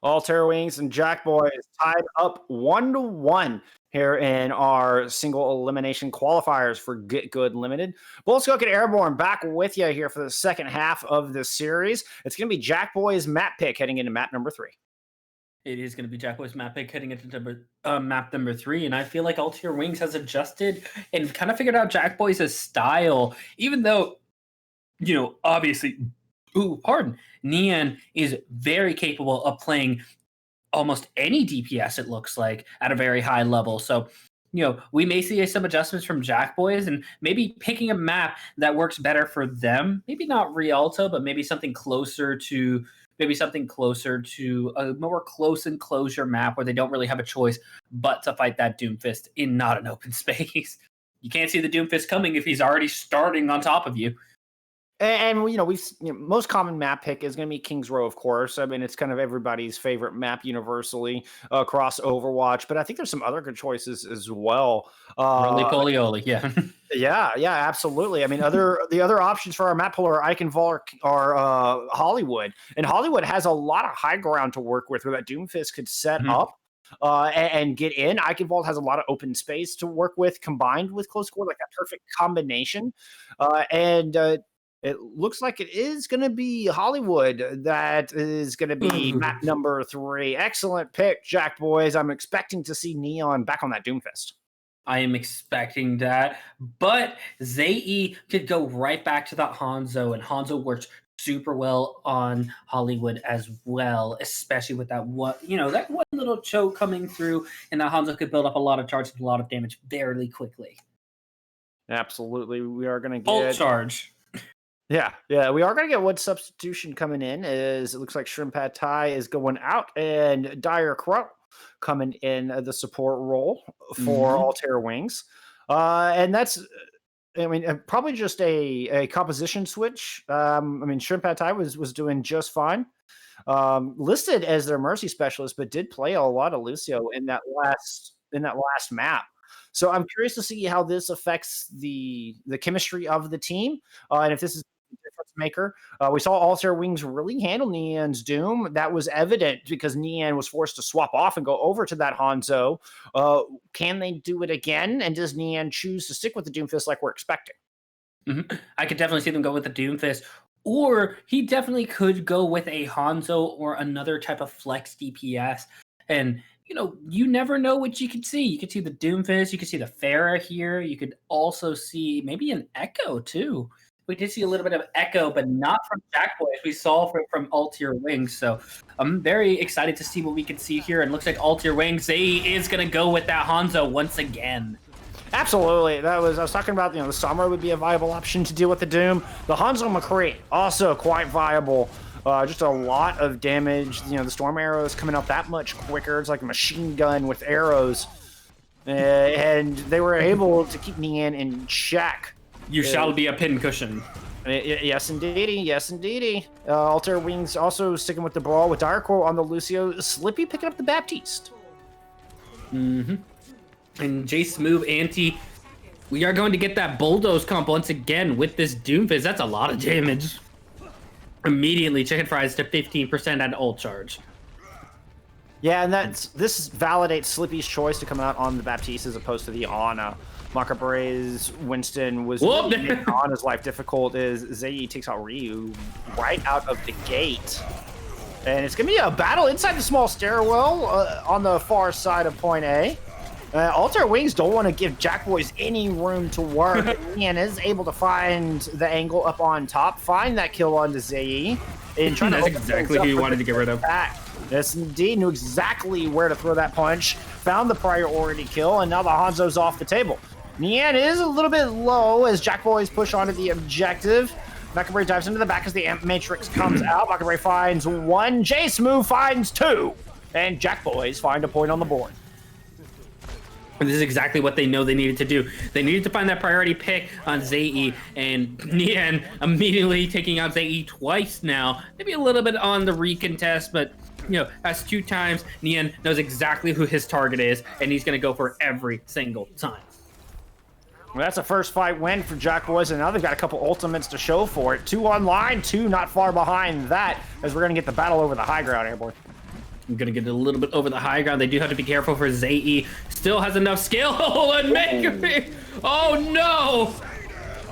Altair Wings and JACKBOYS tied up 1-1 here in our single elimination qualifiers for GitGud Limited. Bullscook and Airborne back with you here for the second half of the series. It's going to be JACKBOYS map pick heading into map number 3. It is going to be JACKBOYS map pick heading into map number 3, and I feel like Altair Wings has adjusted and kind of figured out JACKBOYS' style, even though, obviously, Nian is very capable of playing almost any DPS, it looks like, at a very high level. So, we may see some adjustments from JACKBOYS and maybe picking a map that works better for them. Maybe not Rialto, but maybe something closer to a more close enclosure map where they don't really have a choice but to fight that Doomfist in not an open space. You can't see the Doomfist coming if he's already starting on top of you. And most common map pick is going to be King's Row, of course. I mean, it's kind of everybody's favorite map universally across Overwatch. But I think there's some other good choices as well. Roly-poly-oly, yeah. yeah, absolutely. I mean, the other options for our map pool are Eichenwald or Hollywood. And Hollywood has a lot of high ground to work with where that Doomfist could set up and get in. Eichenwald has a lot of open space to work with combined with close quarter, like that perfect combination. It looks like it is going to be Hollywood that is going to be map number 3. Excellent pick, JACKBOYS. I'm expecting to see Neon back on that Doomfist. I am expecting that, but Zay could go right back to that Hanzo, and Hanzo works super well on Hollywood as well, especially with that one little choke coming through, and that Hanzo could build up a lot of charge and a lot of damage fairly quickly. Absolutely. We are going to get ult charge. Yeah, we are going to get one substitution coming in. It looks like Shrimp Pad Thai is going out, and Dire Crow coming in the support role for Altair Wings. And that's, probably just a composition switch. Shrimp Pad Thai was doing just fine. Listed as their Mercy specialist, but did play a lot of Lucio in that last map. So I'm curious to see how this affects the chemistry of the team, and if this is a difference maker. We saw Altair Wings really handle Nian's Doom. That was evident because Nian was forced to swap off and go over to that Hanzo. Can they do it again? And does Nian choose to stick with the Doomfist like we're expecting? I could definitely see them go with the Doomfist, or he definitely could go with a Hanzo or another type of flex DPS. And you never know what you could see. You could see the Doomfist. You could see the Pharah here. You could also see maybe an Echo too. We did see a little bit of Echo, but not from JACKBOYS. We saw from Altair Wings. So I'm very excited to see what we can see here. And looks like Altair Wings, Zay is going to go with that Hanzo once again. Absolutely. I was talking about, the Sombra would be a viable option to deal with the Doom. The Hanzo McCree, also quite viable. Just a lot of damage. The storm arrows coming out that much quicker. It's like a machine gun with arrows. And they were able to keep Nian in check. You shall be a pincushion. Yes, indeedy. Yes, indeedy. Altair Wings also sticking with the brawl with Dire Crow on the Lucio. Slippy picking up the Baptiste. And Jace move anti. We are going to get that Bulldoze comp once again with this Doomfist. That's a lot of damage. Immediately chicken fries to 15% at ult charge. Yeah, and this validates Slippy's choice to come out on the Baptiste as opposed to the Ana. Macabrae's Winston was making Ana's life difficult as Zay takes out Ryu right out of the gate. And it's going to be a battle inside the small stairwell on the far side of point A. Altair Wings don't want to give JACKBOYS any room to work. And is able to find the angle up on top, find that kill onto Zayi. And trying That's to exactly who you wanted to get rid of. Back. Yes, indeed. Knew exactly where to throw that punch. Found the priority kill, and now the Hanzo's off the table. Nian is a little bit low as JACKBOYS push onto the objective. Macabray dives into the back as the Amp Matrix comes out. Macabray finds one. Jace Move finds two. And JACKBOYS find a point on the board. And this is exactly what they know they needed to do. They needed to find that priority pick on Zayi, and Nian immediately taking out Zayi twice now. Maybe a little bit on the recontest, but you know, that's 2 times. Nian knows exactly who his target is, and he's going to go for every single time. Well, that's a first fight win for JACKBOYS, and now they've got a couple ultimates to show for it. 2 online, 2 not far behind that, as we're going to get the battle over the high ground, Airborne. I'm going to get a little bit over the high ground. They do have to be careful for Zayi. Still has enough skill. And make oh, no.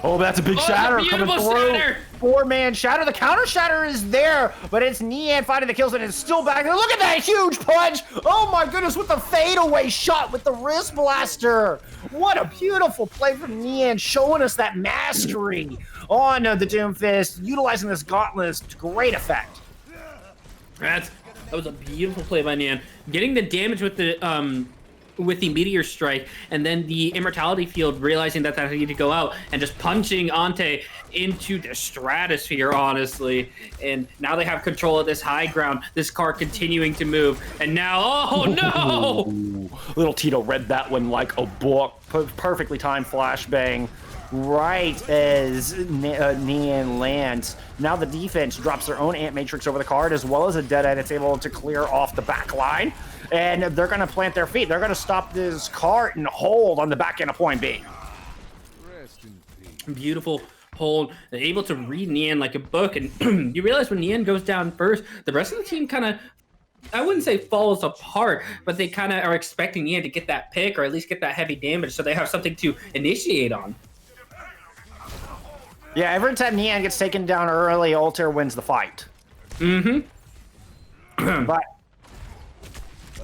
Oh, that's a big shatter coming through. Shatter. 4-man shatter. The counter shatter is there, but it's Nian finding the kills, and it's still back. Look at that huge punch. Oh, my goodness, with the fadeaway shot with the wrist blaster. What a beautiful play from Nian, showing us that mastery on the Doomfist, utilizing this gauntlet to great effect. That was a beautiful play by Nian. Getting the damage with the Meteor Strike, and then the Immortality Field, realizing that needed to go out, and just punching Ante into the stratosphere, honestly. And now they have control of this high ground. This car continuing to move, and now, oh no! Ooh, little Tito read that one like a book. Perfectly timed flashbang. Right as Nian lands. Now the defense drops their own Ant Matrix over the card, as well as a Dead End. It's able to clear off the back line, and they're going to plant their feet. They're going to stop this cart and hold on the back end of point B. Beautiful hold. They're able to read Nian like a book, and you realize when Nian goes down first, the rest of the team kind of, I wouldn't say falls apart, but they kind of are expecting Nian to get that pick, or at least get that heavy damage, so they have something to initiate on. Yeah, every time Nian gets taken down early, Altair wins the fight. Mm-hmm. But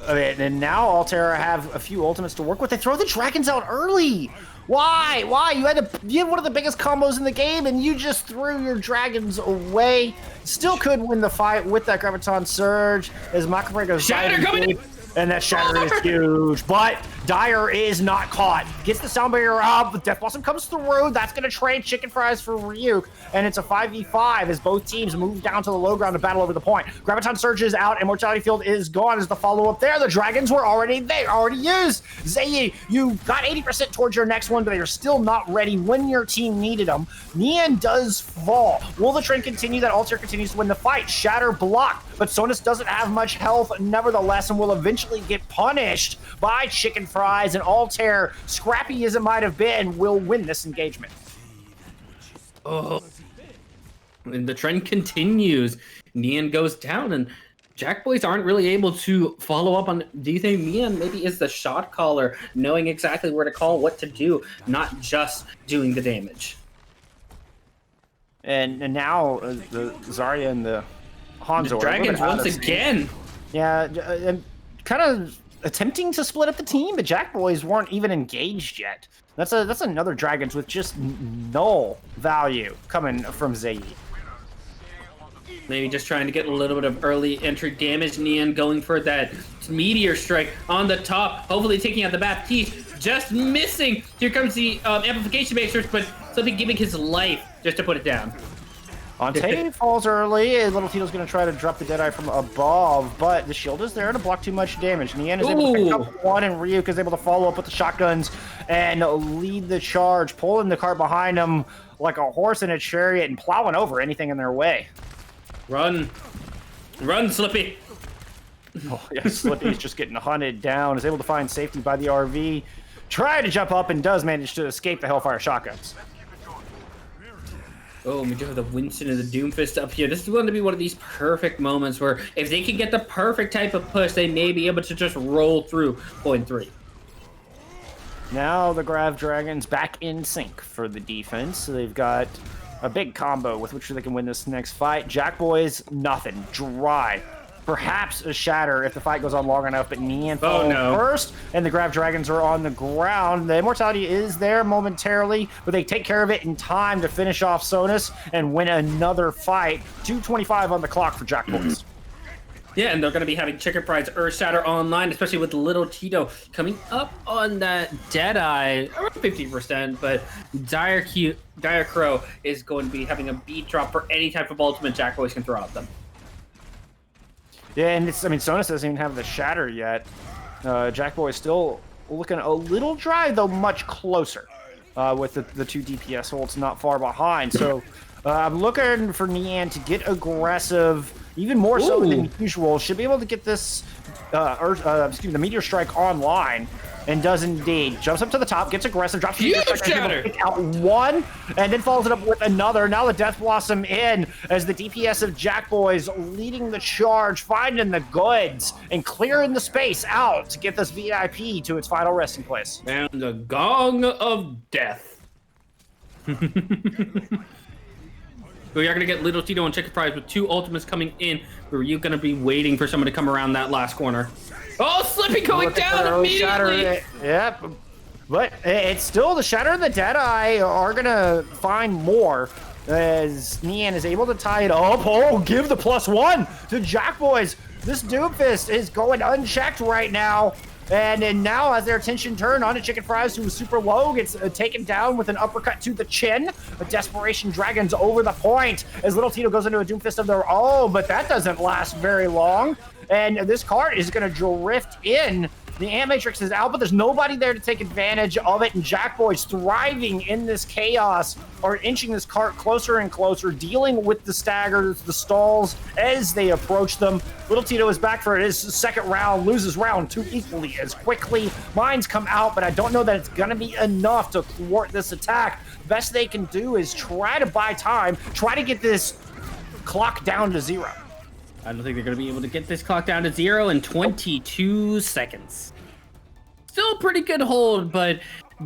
and now Altair have a few ultimates to work with. They throw the dragons out early. Why? Why? You had one of the biggest combos in the game, and you just threw your dragons away. Still could win the fight with that Graviton Surge as Macabray goes Shatter coming! And that shatter is huge, but Dyer is not caught. Gets the sound barrier up, Death Blossom comes through. That's going to trade chicken fries for Ryuk, and it's a 5v5 as both teams move down to the low ground to battle over the point. Graviton Surge is out, Immortality Field is gone as the follow-up there. The dragons were already there, already used. Zayi, you got 80% towards your next one, but you're still not ready when your team needed them. Nian does fall. Will the trend continue that Altair continues to win the fight? Shatter blocked, but Sonus doesn't have much health nevertheless, and will eventually get punished by chicken fries, and Altair, scrappy as it might have been, will win this engagement. Oh, and the trend continues. Nian goes down, and JACKBOYS aren't really able to follow up on. Do you think Nian maybe is the shot caller, knowing exactly where to call, what to do, not just doing the damage? And now the Zarya and the Hanzo the dragons once again. Yeah, and kind of attempting to split up the team, but JACKBOYS weren't even engaged yet. That's another dragons with just null value coming from Zayi. Maybe just trying to get a little bit of early entry damage. Nian going for that Meteor Strike on the top, hopefully taking out the Baptiste, just missing. Here comes the Amplification Matrix, but something giving his life just to put it down. Ante falls early, and Little Tito's going to try to drop the Deadeye from above, but the shield is there to block too much damage. Nian is able to pick up one, and Ryuk is able to follow up with the shotguns and lead the charge, pulling the cart behind him like a horse in a chariot and plowing over anything in their way. Run. Run, Slippy. Oh, yeah, Slippy's just getting hunted down, is able to find safety by the RV, trying to jump up, and does manage to escape the Hellfire shotguns. Oh, we do have the Winston and the Doomfist up here. This is going to be one of these perfect moments where if they can get the perfect type of push, they may be able to just roll through point 3. Now the Grav Dragons back in sync for the defense. So they've got a big combo with which they can win this next fight. JACKBOYS, nothing. Dry. perhaps a shatter if the fight goes on long enough, but Nian falls first, and the Grab Dragons are on the ground. The immortality is there momentarily, but they take care of it in time to finish off Sonus and win another fight. 2:25 on the clock for JACKBOYS. Yeah, and they're going to be having Chicken Pride's Earth Shatter online, especially with Little Tito coming up on that Deadeye, around 50%, but Dire Crow is going to be having a beat drop for any type of ultimate JACKBOYS can throw at them. Yeah, and I mean, Sonus doesn't even have the Shatter yet. JACKBOYS still looking a little dry, though much closer with the 2 DPS holds not far behind. So I'm looking for Nian to get aggressive, even more so than usual. Should be able to get this, the Meteor Strike online, and does indeed. Jumps up to the top, gets aggressive, drops the Meteor Strike, pick out one, and then follows it up with another. Now the Death Blossom in, as the DPS of JACKBOYS leading the charge, finding the goods, and clearing the space out to get this VIP to its final resting place. And the Gong of Death. We are going to get Little Tito and Chicken Prize with 2 ultimates coming in. Were you going to be waiting for someone to come around that last corner? Oh, Slippy going down immediately! Yep. But it's still the Shatter and the Deadeye are going to find more as Nian is able to tie it up. Oh, give the +1 to JACKBOYS. This Doomfist is going unchecked right now. And now, as their attention turned on to Chicken Fries, who was super low, gets taken down with an uppercut to the chin. The Desperation Dragons over the point as Little Tito goes into a Doomfist of their own, but that doesn't last very long. And this cart is going to drift in. The Ant Matrix is out, but there's nobody there to take advantage of it, and JACKBOYS thriving in this chaos are inching this cart closer and closer, dealing with the staggers, the stalls as they approach them. Little Tito is back for his second round, loses round 2 equally as quickly. Mines come out, but I don't know that it's going to be enough to thwart this attack. The best they can do is try to buy time, try to get this clock down to 0. I don't think they're going to be able to get this clock down to 0 in 22 seconds. Still a pretty good hold, but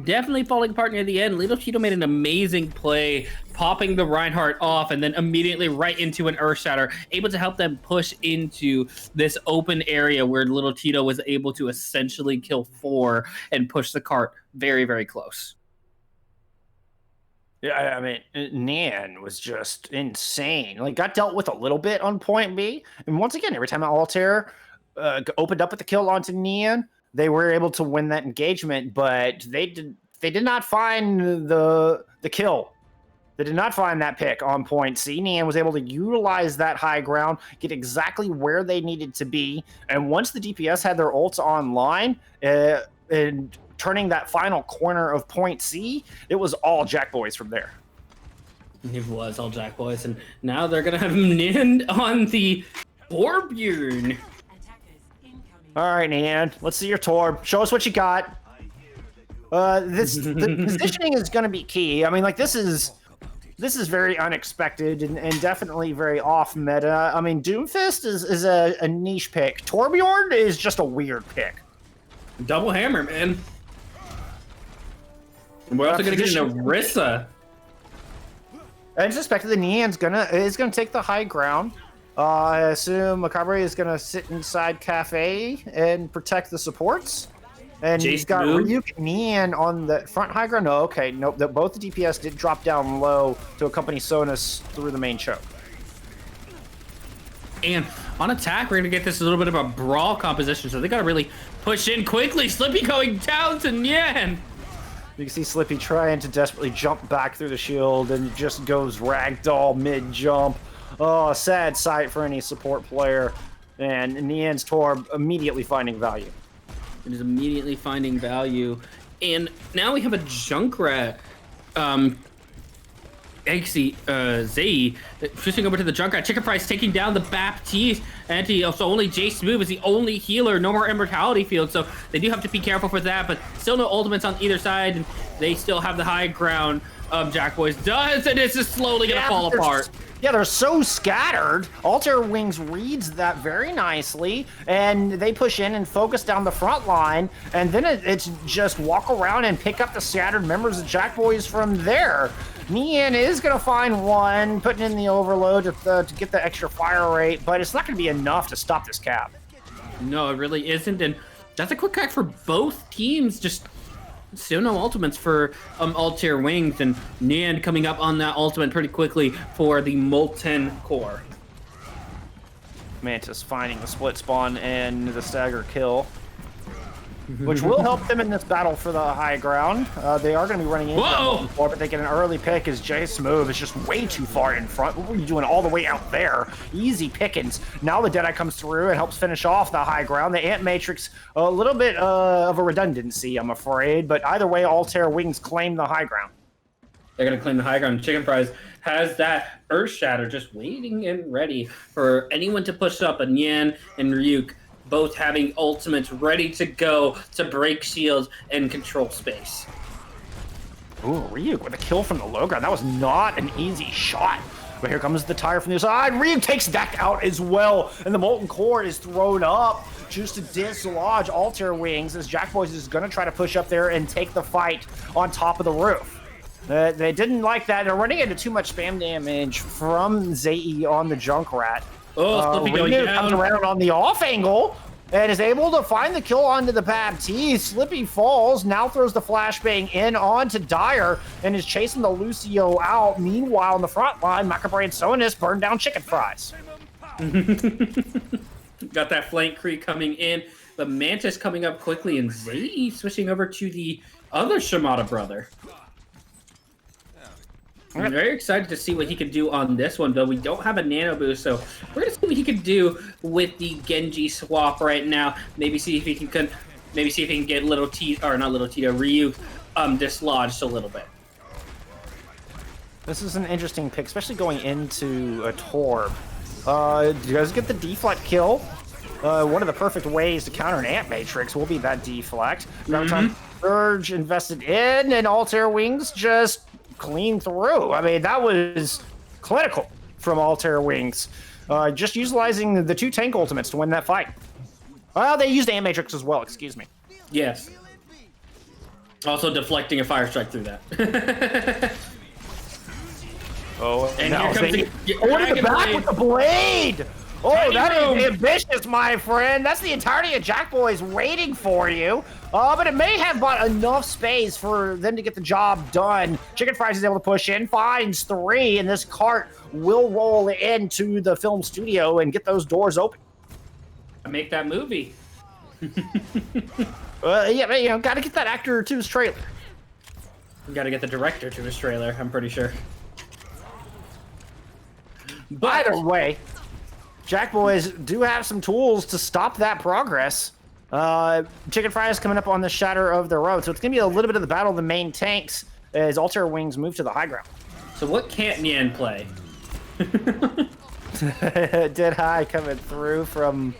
definitely falling apart near the end. Little Tito made an amazing play, popping the Reinhardt off and then immediately right into an Earth Shatter, able to help them push into this open area where Little Tito was able to essentially kill 4 and push the cart very, very close. Yeah, I mean, Nian was just insane. Like, got dealt with a little bit on point B. And once again, every time Altair opened up with the kill onto Nian, they were able to win that engagement, but they did not find the kill. They did not find that pick on point C. Nian was able to utilize that high ground, get exactly where they needed to be. And once the DPS had their ults online, and turning that final corner of point C, it was all JACKBOYS from there. It was all JACKBOYS, and now they're gonna have Nian on the Torbjorn. All right, Nian, let's see your Torb. Show us what you got. The positioning is going to be key. I mean, like, this is very unexpected and definitely very off meta. I mean, Doomfist is a niche pick. Torbjorn is just a weird pick. Double hammer, man. And we're also going to get an Orisa. I suspect that Nian's gonna take the high ground. I assume Macabre is going to sit inside Cafe and protect the supports. And he's got Ryuk and Nian on the front high ground. No, okay, nope. Both the DPS did drop down low to accompany Sonus through the main choke. And on attack, we're going to get this a little bit of a brawl composition, so they got to really push in quickly. Slippy going down to Nian. You can see Slippy trying to desperately jump back through the shield and just goes ragdoll mid-jump. Oh, sad sight for any support player. And Nian's Torb immediately finding value. It is immediately finding value. And now we have a Junkrat. Zae pushing over to the Junkrat. Chicken Price taking down the Baptiste. And also only J Smooth is the only healer. No more Immortality Field. So they do have to be careful for that. But still no ultimates on either side. And they still have the high ground of JACKBOYS. Does, and it's just slowly going to fall apart. Yeah, they're so scattered. Altair Wings reads that very nicely, and they push in and focus down the front line, and then it's just walk around and pick up the scattered members of JACKBOYS from there. Nian is going to find one, putting in the overload to get the extra fire rate, but it's not going to be enough to stop this cap. No, it really isn't, and that's a quick crack for both teams. Just still no ultimates for Altair Wings, and Nian coming up on that ultimate pretty quickly for the Molten Core. Mantis finding the split spawn and the stagger kill, which will help them in this battle for the high ground. They are going to be running into that before, but they get an early pick as Jay Smooth is just way too far in front. What were you doing all the way out there? Easy pickings. Now the Deadeye comes through and helps finish off the high ground. The Ant Matrix, a little bit of a redundancy, I'm afraid, but either way, Altair Wings claim the high ground. They're going to claim the high ground. Chicken Fries has that Earth Shatter just waiting and ready for anyone to push up, and Nian and Ryuk both having ultimates ready to go to break shields and control space. Ooh, Ryuk with a kill from the low ground. That was not an easy shot. But here comes the tire from the side. Ryuk takes that out as well. And the Molten Core is thrown up just to dislodge Altair Wings as JACKBOYS is going to try to push up there and take the fight on top of the roof. They didn't like that. They're running into too much spam damage from Zae on the Junkrat. Slippy going down. Comes around on the off angle and is able to find the kill onto the Baptiste. Slippy falls, now throws the flashbang in onto Dyer and is chasing the Lucio out. Meanwhile, on the front line, Macabre and Sonis burn down Chicken Fries. Got that flank creep coming in. The Mantis coming up quickly, and Zae switching over to the other Shimada brother. I'm very excited to see what he can do on this one, though. We don't have a nano boost, so we're gonna see what he can do with the Genji swap right now. Maybe see if he can get little Tito, or not little Tito, Ryuk dislodged a little bit. This is an interesting pick, especially going into a Torb. Do you guys get the deflect kill? One of the perfect ways to counter an Ant Matrix will be that deflect. Graviton Surge invested in, and Altair Wings just clean through. I mean, that was clinical from Altair Wings. Just utilizing the two tank ultimates to win that fight. Well, they used Ant Matrix as well, excuse me. Yes. Also deflecting a fire strike through that. And here comes the the back with the blade! Oh, that is ambitious, my friend. That's the entirety of JACKBOYS waiting for you. But it may have bought enough space for them to get the job done. Chicken Fries is able to push in, finds 3, and this cart will roll into the film studio and get those doors open. Make that movie. Yeah, got to get that actor to his trailer. Got to get the director to his trailer, I'm pretty sure. But either way, JACKBOYS do have some tools to stop that progress. Chicken Fries coming up on the shatter of the road, so it's going to be a little bit of the battle of the main tanks as Altair Wings move to the high ground. So what can't Nian play? Deadeye coming through from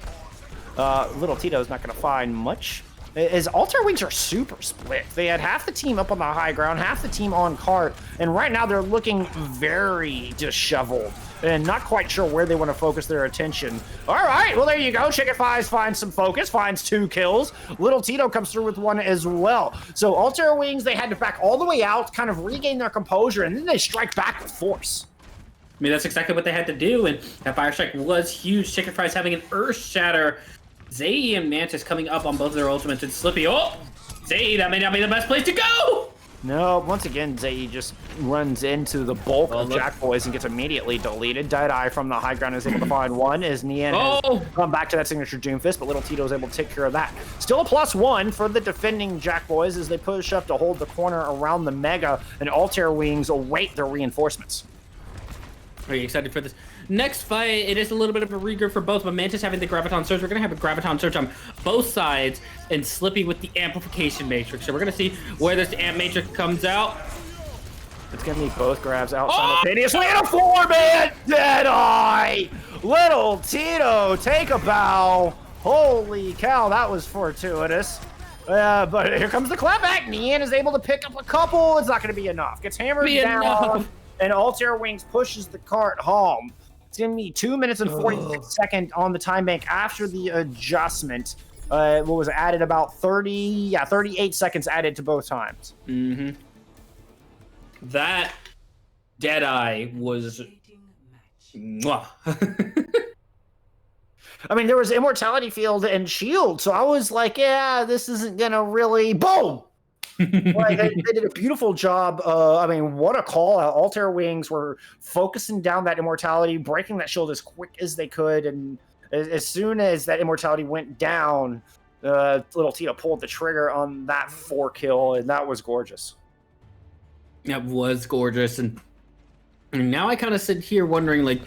Little Tito's not going to find much. As Altair Wings are super split. They had half the team up on the high ground, half the team on cart, and right now they're looking very disheveled and not quite sure where they want to focus their attention. All right, well, there you go. Chicken Fries finds some focus, finds 2 kills. Little Tito comes through with 1 as well. So Altair Wings, they had to back all the way out, kind of regain their composure, and then they strike back with force. I mean, that's exactly what they had to do, and that fire strike was huge. Chicken Fries having an Earth Shatter. Zae and Mantis coming up on both of their ultimates, and Slippy, Zae, that may not be the best place to go! No, once again, Zae just runs into the bulk of JACKBOYS and gets immediately deleted. Deadeye from the high ground is able to find 1 as Nian has gone back to that signature Doomfist, but Little Tito is able to take care of that. Still a +1 for the defending JACKBOYS as they push up to hold the corner around the Mega, and Altair Wings await their reinforcements. Are you excited for this next fight? It is a little bit of a regroup for both, but Mantis having the Graviton Surge. We're going to have a Graviton Surge on both sides, and Slippy with the Amplification Matrix. So we're going to see where this Amp Matrix comes out. It's going to be both grabs out simultaneously, and a 4-man Deadeye! Little Tito, take a bow. Holy cow, that was fortuitous. But here comes the clapback. Nian is able to pick up a couple. It's not going to be enough. Gets hammered down. And Altair Wings pushes the cart home. It's going to be 2 minutes and 46 seconds on the time bank after the adjustment. What was added about 38 seconds added to both times. That Deadeye was mwah. I mean, there was Immortality Field and Shield, so I was like, yeah, this isn't gonna really boom. Like, they did a beautiful job. I mean, what a call out. Altair Wings were focusing down that Immortality, breaking that shield as quick as they could, and as soon as that Immortality went down, little Tito pulled the trigger on that 4-kill, and that was gorgeous. That was gorgeous, and now I kind of sit here wondering, like,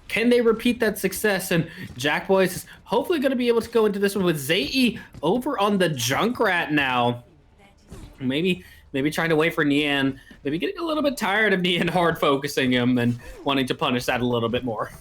can they repeat that success? And JACKBOYS is hopefully going to be able to go into this one with Zai over on the Junkrat now. Maybe trying to wait for Nian. Maybe getting a little bit tired of Nian hard focusing him and wanting to punish that a little bit more.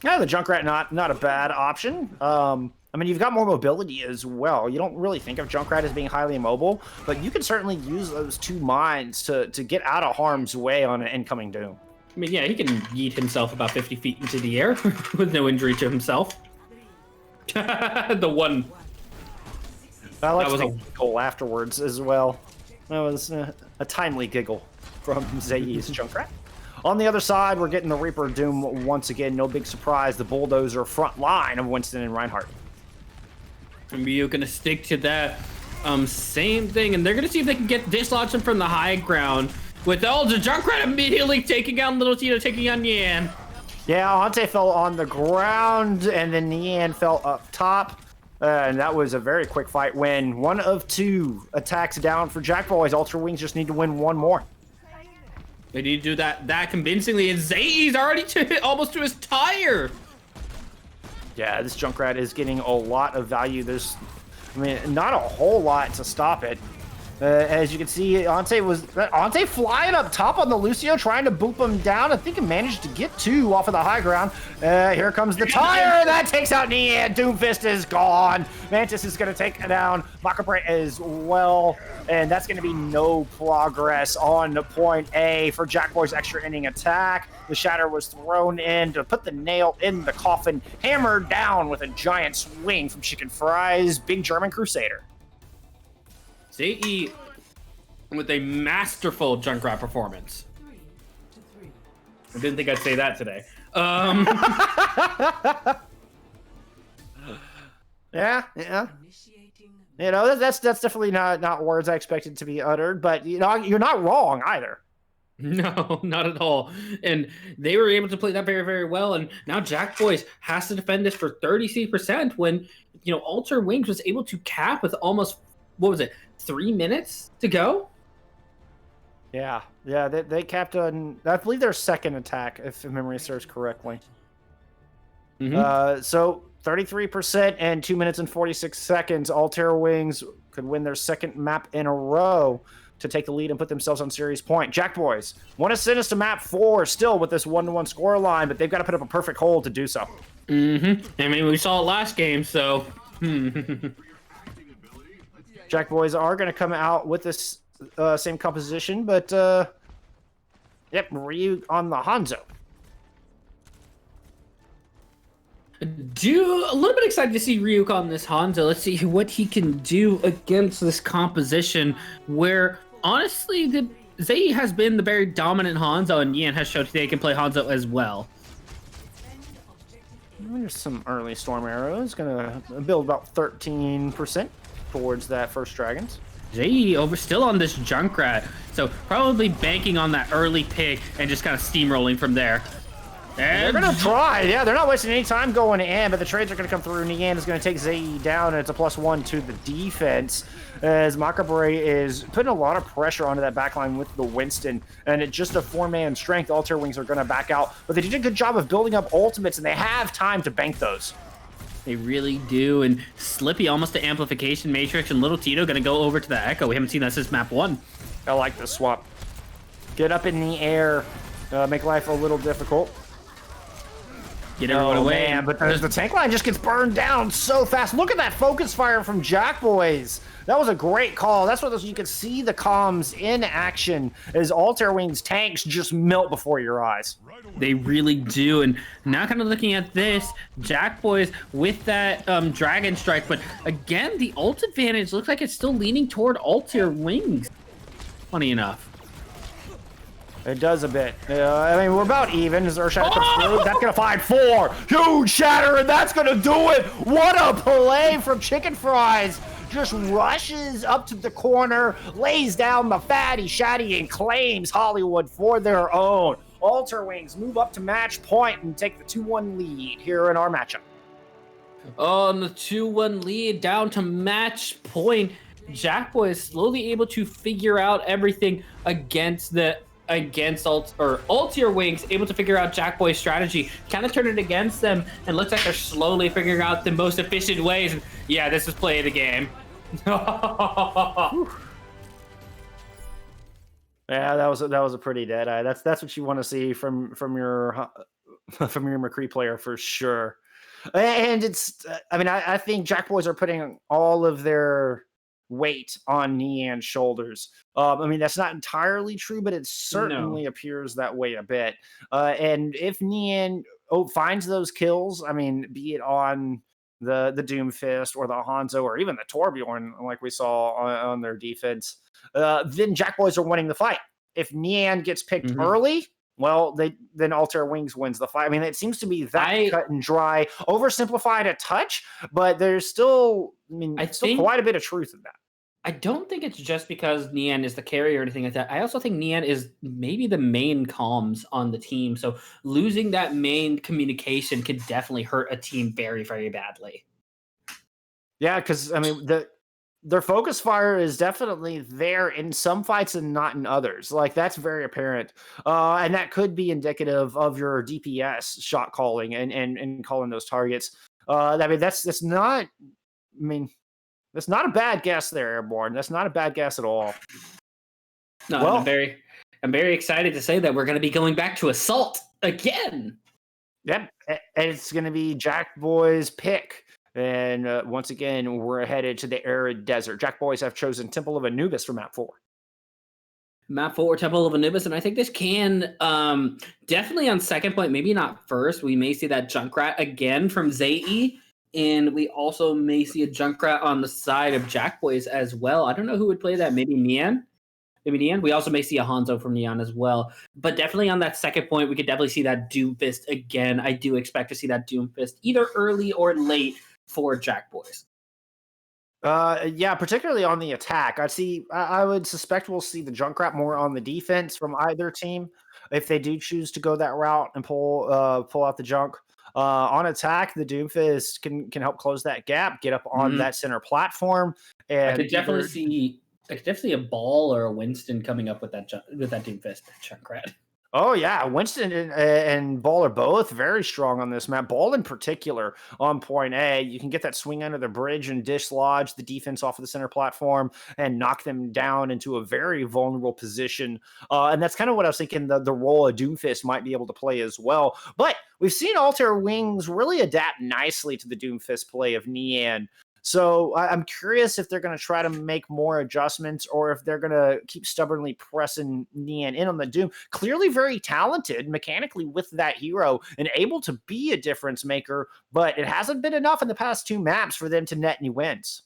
Yeah, the Junkrat not a bad option. I mean, you've got more mobility as well. You don't really think of Junkrat as being highly immobile, but you can certainly use those 2 mines to get out of harm's way on an incoming Doom. I mean, yeah, he can yeet himself about 50 feet into the air with no injury to himself. The one. I like to giggle afterwards as well. That was a timely giggle from Zai's Junkrat. On the other side, we're getting the Reaper Doom once again. No big surprise. The Bulldozer front line of Winston and Reinhardt. And Ryu gonna stick to that same thing, and they're gonna see if they can get dislodge him from the high ground. With all the Junkrat immediately taking out Little Tito, taking on Nian. Yeah, Ante fell on the ground, and then Nian fell up top. And that was a very quick fight win. 1 of 2 attacks down for JACKBOYS. Ultra Wings just need to win 1 more. They need to do that convincingly, and Zai's already almost to his tire. Yeah, this Junkrat is getting a lot of value. There's, I mean, not a whole lot to stop it. As you can see, Ante flying up top on the Lucio, trying to boop him down. I think he managed to get 2 off of the high ground. Here comes the tire. That takes out Nian. Doomfist is gone. Mantis is going to take it down. Macabre as well. And that's going to be no progress on point A for JACKBOY's extra inning attack. The Shatter was thrown in to put the nail in the coffin. Hammered down with a giant swing from Chicken Fries. Big German Crusader. Zai with a masterful Junkrat performance. I didn't think I'd say that today. Yeah. You know, that's definitely not words I expected to be uttered, but you know, you're not wrong either. No, not at all. And they were able to play that very, very well. And now JACKBOYS has to defend this for 36% when, you know, Altair Wings was able to cap with almost, what was it, 3 minutes to go? Yeah, they capped on, I believe, their second attack, if memory serves correctly. So 33% and 2 minutes and 46 seconds. Altair Wings could win their second map in a row to take the lead and put themselves on series point. JACKBOYS want to send us to map 4 still with this 1-1 score line, but they've got to put up a perfect hold to do so. I mean, we saw it last game, so... JACKBOYS are going to come out with this same composition, but yep, Ryu on the Hanzo. A little bit excited to see Ryuk on this Hanzo. Let's see what he can do against this composition where, honestly, Zai has been the very dominant Hanzo, and Nian has shown today he can play Hanzo as well. There's some early Storm Arrows. Going to build about 13% towards that first Dragons. Zai still on this Junkrat, so probably banking on that early pick and just kind of steamrolling from there. And they're going to try. Yeah, they're not wasting any time going in, but the trades are going to come through. Nian is going to take Zai down, and it's a +1 to the defense as Macabre is putting a lot of pressure onto that backline with the Winston, and it's just a 4-man strength. Altair Wings are going to back out, but they did a good job of building up ultimates, and they have time to bank those. They really do, and Slippy almost to Amplification Matrix, and Little Tito going to go over to the Echo. We haven't seen that since map 1. I like this swap. Get up in the air, make life a little difficult. Get everyone away. Man, but the tank line just gets burned down so fast. Look at that focus fire from JACKBOYS. That was a great call. That's what you can see the comms in action as Altair Wings tanks just melt before your eyes. They really do. And now kind of looking at this, JACKBOYS with that Dragon Strike. But again, the ult advantage looks like it's still leaning toward Altair Wings. Funny enough. It does a bit. I mean, we're about even as our shatter comes through. That's going to find 4. Huge shatter, and that's going to do it. What a play from Chicken Fries. Just rushes up to the corner, lays down the fatty shatty, and claims Hollywood for their own. Altair Wings move up to match point and take the 2-1 lead here in our matchup. On the 2-1 lead, down to match point. JACKBOYS slowly able to figure out everything against Altair Wings, able to figure out JACKBOYS' strategy, kind of turn it against them, and looks like they're slowly figuring out the most efficient ways. Yeah, this is play of the game. Yeah, that was a pretty dead eye. That's what you want to see from your McCree player for sure. And it's, I mean, I think JACKBOYS are putting all of their weight on Nian's shoulders. I mean, that's not entirely true, but it certainly appears that way a bit. And if Nian finds those kills, I mean, be it on the Doomfist or the Hanzo or even the Torbjorn, like we saw on their defense, then JACKBOYS are winning the fight. If Nian gets picked early, well, then Altair Wings wins the fight. I mean, it seems to be that cut and dry, oversimplified a touch, but there's still, still quite a bit of truth in that. I don't think it's just because Nian is the carrier or anything like that. I also think Nian is maybe the main comms on the team. So losing that main communication could definitely hurt a team very, very badly. Yeah, because, I mean, their focus fire is definitely there in some fights and not in others. Like, that's very apparent. And that could be indicative of your DPS shot calling and calling those targets. I mean, that's not, that's not a bad guess there, Airborne. That's not a bad guess at all. No, well, I'm very excited to say that we're going to be going back to Assault again. Yep, and it's going to be JACKBOYS' pick. And once again, we're headed to the arid desert. JACKBOYS have chosen Temple of Anubis for map 4. Map 4, Temple of Anubis, and I think this can definitely on second point, maybe not first. We may see that Junkrat again from Zae. And we also may see a Junkrat on the side of JACKBOYS as well. I don't know who would play that. Maybe Nian? Maybe Nian? We also may see a Hanzo from Nian as well. But definitely on that second point, we could definitely see that Doomfist again. I do expect to see that Doomfist either early or late for JACKBOYS. Yeah, particularly on the attack. I would suspect we'll see the Junkrat more on the defense from either team if they do choose to go that route and pull out the Junk. On attack, the Doomfist can help close that gap, get up on that center platform, and I could definitely see a Ball or a Winston coming up with that Doomfist Junkrat. Oh yeah, Winston and Ball are both very strong on this map. Ball in particular on point A, you can get that swing under the bridge and dislodge the defense off of the center platform and knock them down into a very vulnerable position. And that's kind of what I was thinking the role of Doomfist might be able to play as well. But we've seen Altair Wings really adapt nicely to the Doomfist play of Nian. So I'm curious if they're going to try to make more adjustments or if they're going to keep stubbornly pressing Nian in on the Doom. Clearly very talented mechanically with that hero and able to be a difference maker, but it hasn't been enough in the past 2 maps for them to net any wins.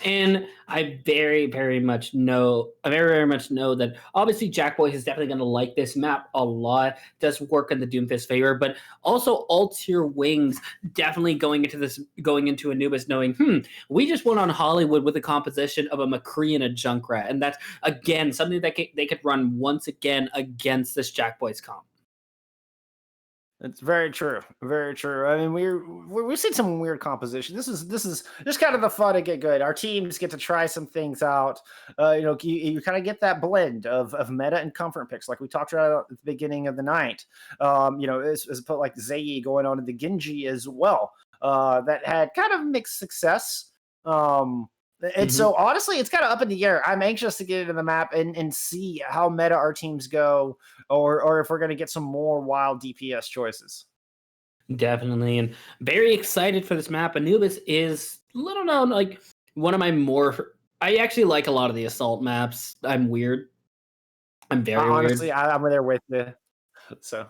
And I very, very much know that obviously JACKBOYS is definitely going to like this map a lot. It does work in the Doomfist favor, but also Altair Wings definitely going into Anubis knowing, we just went on Hollywood with a composition of a McCree and a Junkrat, and that's again something that they could run once again against this JACKBOYS comp. It's very true. Very true. I mean, we've seen some weird composition. This is just kind of the fun of GitGud. Our teams get to try some things out. You kind of get that blend of meta and comfort picks, like we talked about at the beginning of the night. As put like Zae going on to the Genji as well. That had kind of mixed success. And so honestly, it's kind of up in the air. I'm anxious to get into the map and see how meta our teams go, or if we're going to get some more wild DPS choices. Definitely, and very excited for this map. Anubis is little known, like one of my more. I actually like a lot of the assault maps. I'm weird. I'm very honestly, weird. I'm there with you. So.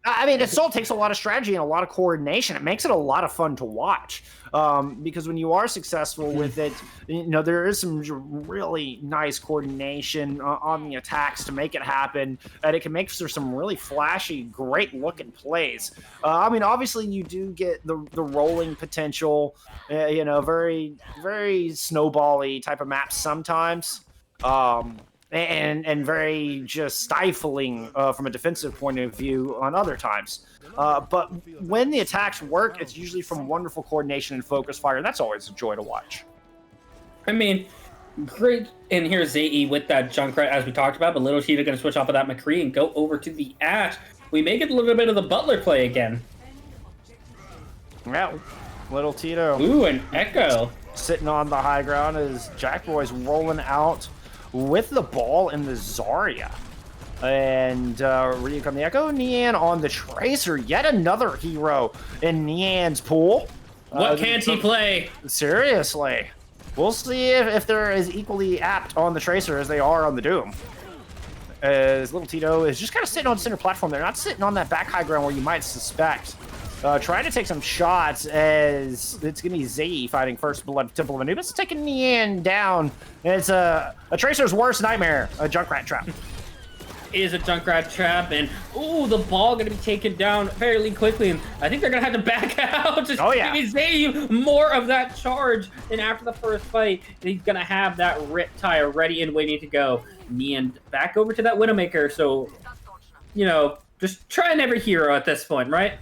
I mean, it still takes a lot of strategy and a lot of coordination. It makes it a lot of fun to watch because when you are successful with it, there is some really nice coordination on the attacks to make it happen, and it can make for some really flashy, great-looking plays. I mean, obviously, you do get the rolling potential, very, very snowball-y type of maps sometimes. And very just stifling from a defensive point of view on other times. But when the attacks work, it's usually from wonderful coordination and focus fire, and that's always a joy to watch. I mean, great. And here's Zae with that Junkrat, as we talked about, but Little Cheetah going to switch off of that McCree and go over to the Ash. We may get a little bit of the Butler play again. Yeah, Little Tito. Ooh, an Echo. Sitting on the high ground as JACKBOYS rolling out with the ball in the Zarya. And Ryuk on the Echo, Nian on the Tracer. Yet another hero in Nian's pool. What can't he play? Seriously. We'll see if they're as equally apt on the Tracer as they are on the Doom. As Little Tito is just kind of sitting on center platform. They're not sitting on that back high ground where you might suspect. Trying to take some shots as it's going to be Zae fighting First Blood Temple of Anubis, taking Nian down. It's a Tracer's worst nightmare, a Junkrat trap. Is a Junkrat trap, and ooh, the ball going to be taken down fairly quickly, and I think they're going to have to back out. Just give me Zae more of that charge, and after the first fight, he's going to have that Riptire ready and waiting to go. Nian back over to that Widowmaker, so, just trying every hero at this point, right?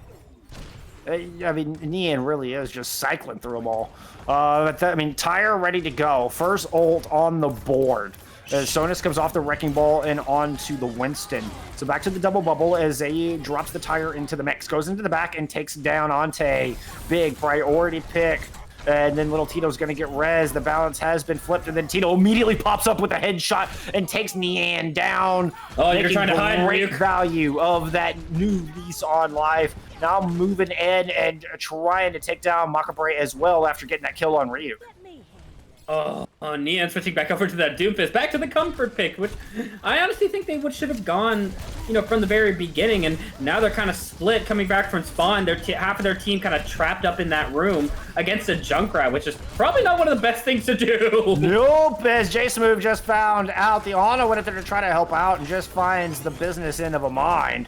I mean, Nian really is just cycling through them all. Tyre ready to go. First ult on the board. Sonus comes off the Wrecking Ball and onto the Winston. So back to the double bubble as Zae drops the Tyre into the mix. Goes into the back and takes down Ante. Big priority pick. And then Little Tito's going to get res. The balance has been flipped, and then Tito immediately pops up with a headshot and takes Nian down. Oh, you're trying to hide, great value of that new lease on life. Now moving in and trying to take down Makabre as well after getting that kill on Ryuk. Nian switching back over to that Doomfist, back to the comfort pick, which I honestly think they should have gone, from the very beginning, and now they're kind of split coming back from spawn. They're half of their team kind of trapped up in that room against a Junkrat, which is probably not one of the best things to do. Nope, as J-Smooth just found out, the Ana went up there to try to help out and just finds the business end of a mind.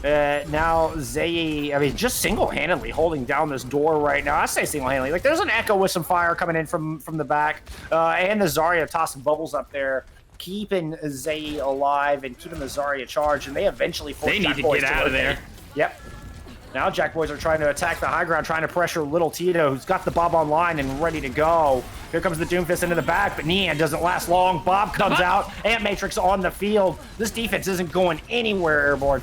Now Zae, just single-handedly holding down this door right now. I say single-handedly. Like, there's an Echo with some fire coming in from the back, and the Zarya tossing bubbles up there, keeping Zae alive and keeping the Zarya charged, and they eventually force JACKBOYS to get out of there. Yep. Now JACKBOYS are trying to attack the high ground, trying to pressure Little Tito, who's got the Bob online and ready to go. Here comes the Doomfist into the back, but Nian doesn't last long. Bob comes out, Ant Matrix on the field. This defense isn't going anywhere, Airborne.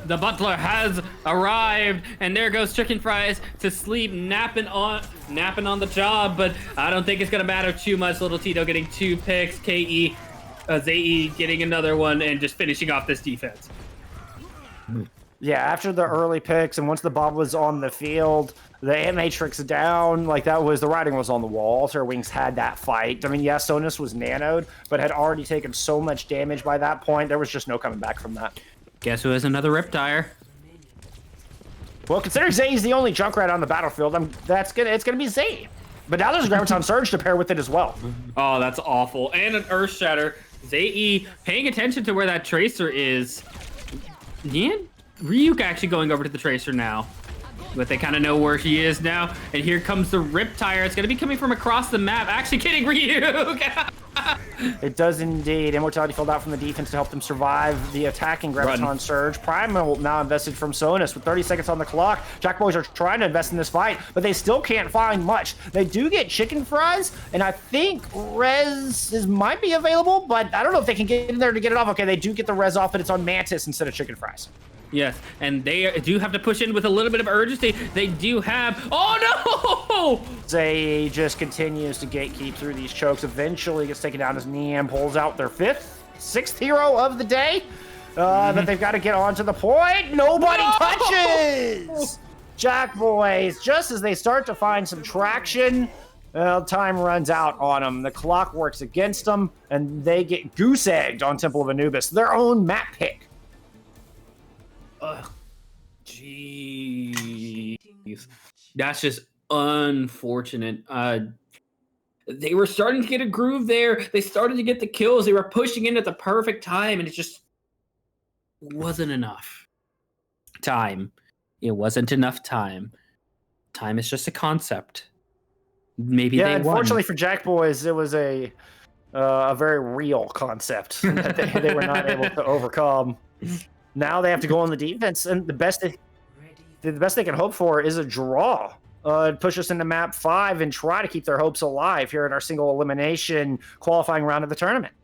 The Butler has arrived, and there goes Chicken Fries to sleep, napping on the job, but I don't think it's going to matter too much. Little Tito getting 2 picks, Zae getting another one, and just finishing off this defense. Yeah, after the early picks, and once the Bob was on the field, the Ant Matrix down, the writing was on the wall. Altair Wings had that fight. I mean, yeah, Sonus was nanoed, but had already taken so much damage by that point, there was just no coming back from that. Guess who has another Riptire? Well, considering Zae's the only Junkrat on the battlefield, it's gonna be Zae. But now there's a Graviton Surge to pair with it as well. Oh, that's awful. And an Earth Shatter. Zae paying attention to where that Tracer is. Nian? Ryuk actually going over to the Tracer now. But they kind of know where he is now. And here comes the Riptire. It's going to be coming from across the map. Actually kidding, Ryuk! It does indeed. Immortality filled out from the defense to help them survive the attacking Graviton Surge. Primal now invested from Sonus with 30 seconds on the clock. JACKBOYS are trying to invest in this fight, but they still can't find much. They do get Chicken Fries, and I think Res might be available, but I don't know if they can get in there to get it off. Okay, they do get the Res off, but it's on Mantis instead of Chicken Fries. Yes, and they do have to push in with a little bit of urgency. They do have... Oh, no! Zae just continues to gatekeep through these chokes. Eventually gets taken down as Niam pulls out their 6th hero of the day. That they've got to get onto the point. Nobody touches! JACKBOYS, just as they start to find some traction, time runs out on them. The clock works against them, and they get goose-egged on Temple of Anubis, their own map pick. Jeez. That's just unfortunate. They were starting to get a groove there. They started to get the kills. They were pushing in at the perfect time, and it just wasn't enough time. It wasn't enough time. Time is just a concept. Maybe Yeah, they unfortunately won. for JACKBOYS, it was a very real concept that they were not able to overcome. Now they have to go on the defense, and the best they can hope for is a draw. Push us into map 5 and try to keep their hopes alive here in our single elimination qualifying round of the tournament.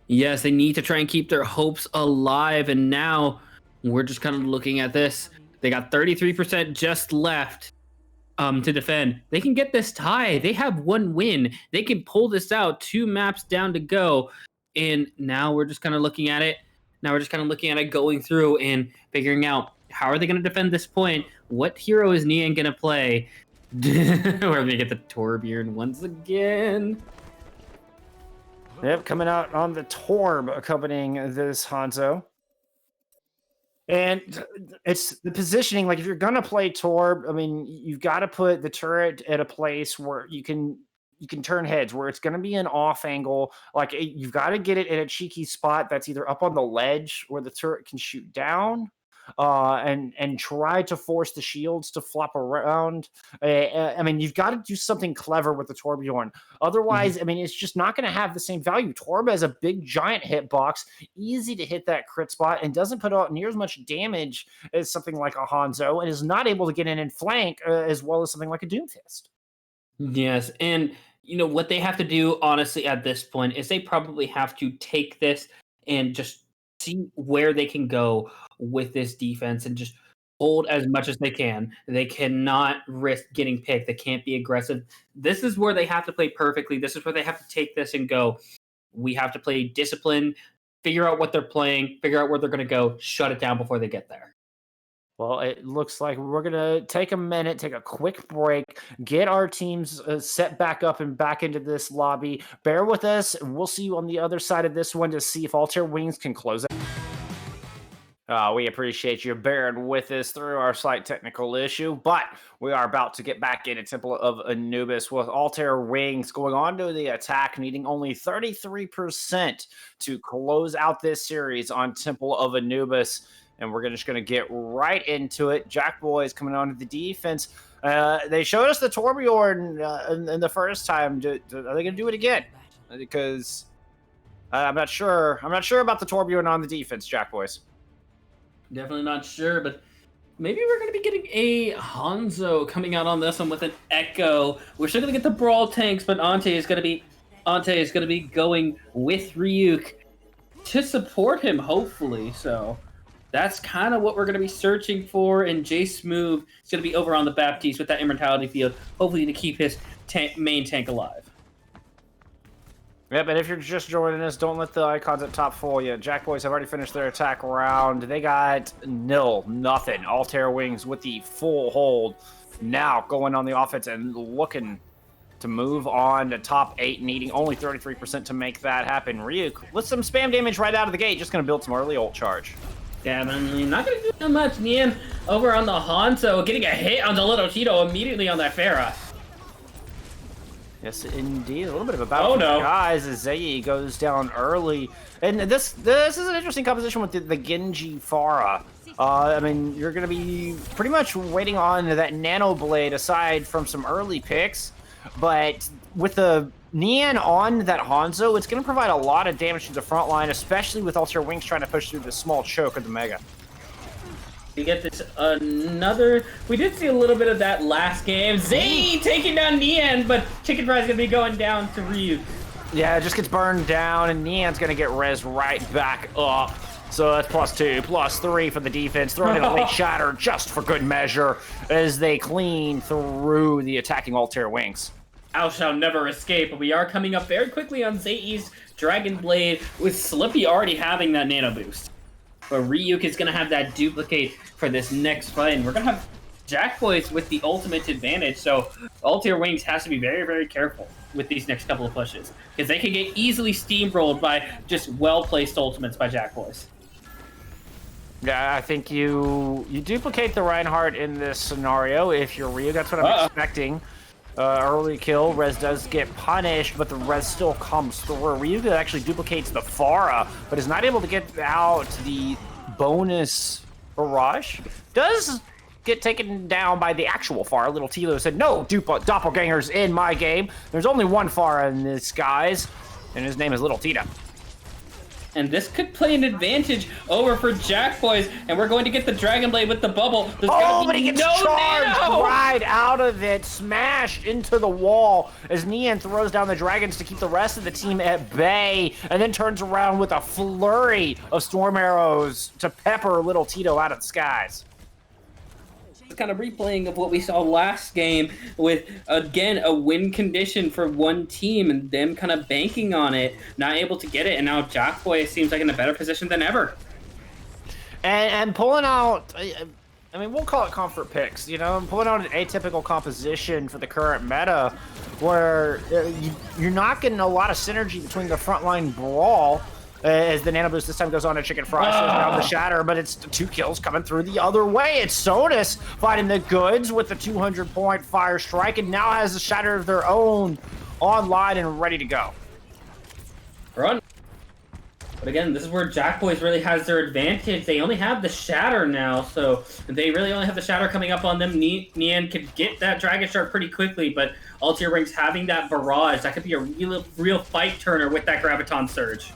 Yes, they need to try and keep their hopes alive, and now we're just kind of looking at this. They got 33% just left to defend. They can get this tie. They have one win. They can pull this out. 2 maps down to go, and now we're just kind of looking at it. Going through and figuring out how are they going to defend this point. What hero is Nian going to play? We're going to get the Torbjorn once again. Yep, coming out on the Torb accompanying this Hanzo. And it's the positioning. Like, if you're gonna play Torb, I mean, you've got to put the turret at a place where you can turn heads, where it's gonna be an off angle. Like, you've got to get it in a cheeky spot that's either up on the ledge where the turret can shoot down, and try to force the shields to flop around. I mean, you've got to do something clever with the Torbjorn. Otherwise, I mean, it's just not going to have the same value. Torb has a big, giant hitbox, easy to hit that crit spot, and doesn't put out near as much damage as something like a Hanzo, and is not able to get in and flank as well as something like a Doomfist. Yes, and you know what they have to do, honestly, at this point is they probably have to take this and just see where they can go with this defense and just hold as much as they can. They cannot risk getting picked. They can't be aggressive. This is where they have to play perfectly. This is where they have to take this and go. We have to play discipline, figure out what they're playing, figure out where they're going to go, shut it down before they get there. Well, it looks like we're going to take a minute, take a quick break, get our teams set back up and back into this lobby. Bear with us, and we'll see you on the other side of this one to see if Altair Wings can close it. We appreciate you bearing with us through our slight technical issue, but we are about to get back into Temple of Anubis with Altair Wings going on to the attack, needing only 33% to close out this series on Temple of Anubis. And we're just going to get right into it. JACKBOYS coming on to the defense. They showed us the Torbjorn in the first time. Are they going to do it again? Because I'm not sure. I'm not sure about the Torbjorn on the defense, JACKBOYS. Definitely not sure, but maybe we're going to be getting a Hanzo coming out on this one with an Echo. We're still going to get the Brawl tanks, but Ante is going to be going with Ryuk to support him, hopefully. So that's kind of what we're going to be searching for, and J Smooth is going to be over on the Baptiste with that Immortality Field, hopefully to keep his main tank alive. Yeah, but if you're just joining us, don't let the icons at top fool you. JACKBOYS have already finished their attack round. They got nothing. Altair Wings with the full hold. Now going on the offense and looking to move on to top 8, needing only 33% to make that happen. Ryuk with some spam damage right out of the gate, just going to build some early ult charge. Yeah, I mean, not going to do that much. Nian over on the Hanzo, getting a hit on the little Tito immediately on that Pharah. Yes, indeed. A little bit of a battle for the guys as Zei goes down early. And this is an interesting composition with the Genji Pharah. I mean, you're going to be pretty much waiting on that Nano Blade aside from some early picks. But with the Nian on that Hanzo, it's going to provide a lot of damage to the front line, especially with Altair Wings trying to push through the small choke of the Mega. We get this we did see a little bit of that last game. Zay taking down Nian, but Chicken Fry's gonna be going down to Ryuk. Yeah, it just gets burned down, and Nian's gonna get res right back up. So that's +2, +3 for the defense. Throwing in a late shatter just for good measure as they clean through the attacking Altair Wings. Thou shall never escape, but we are coming up very quickly on Zay's Dragon Blade, with Slippy already having that nano boost. But Ryuk is going to have that duplicate for this next fight. And we're going to have JACKBOYS with the ultimate advantage. So Altair Wings has to be very, very careful with these next couple of pushes, because they can get easily steamrolled by just well-placed ultimates by JACKBOYS. Yeah, I think you duplicate the Reinhardt in this scenario. If you're Ryu, that's what I'm expecting. Early kill, Rez does get punished, but the Rez still comes through. Ryu actually duplicates the Pharah, but is not able to get out the bonus barrage. Does get taken down by the actual Pharah. Little Tilo said, no doppelgangers in my game. There's only one Pharah in this, guys, and his name is Little Tito. And this could play an advantage over for JACKBOYS, and we're going to get the Dragon Blade with the bubble. But he gets charged right out of it, smashed into the wall as Nian throws down the dragons to keep the rest of the team at bay, and then turns around with a flurry of storm arrows to pepper Little Tito out of the skies. Kind of replaying of what we saw last game with, again, a win condition for one team and them kind of banking on it, not able to get it, and now JACKBOYS seems like in a better position than ever. And pulling out, I mean, we'll call it comfort picks, you know, pulling out an atypical composition for the current meta where you're not getting a lot of synergy between the frontline brawl as the Nano Boost this time goes on to Chicken Fry, shows down the Shatter, but it's 2 kills coming through the other way. It's Sonus fighting the goods with the 200-point fire strike, and now has a Shatter of their own online and ready to go. Run. But again, this is where JACKBOYS really has their advantage. They only have the Shatter now, so they really only have the Shatter coming up on them. Nian could get that Dragon Shark pretty quickly, but Altair Wings having that barrage, that could be a real fight turner with that Graviton Surge.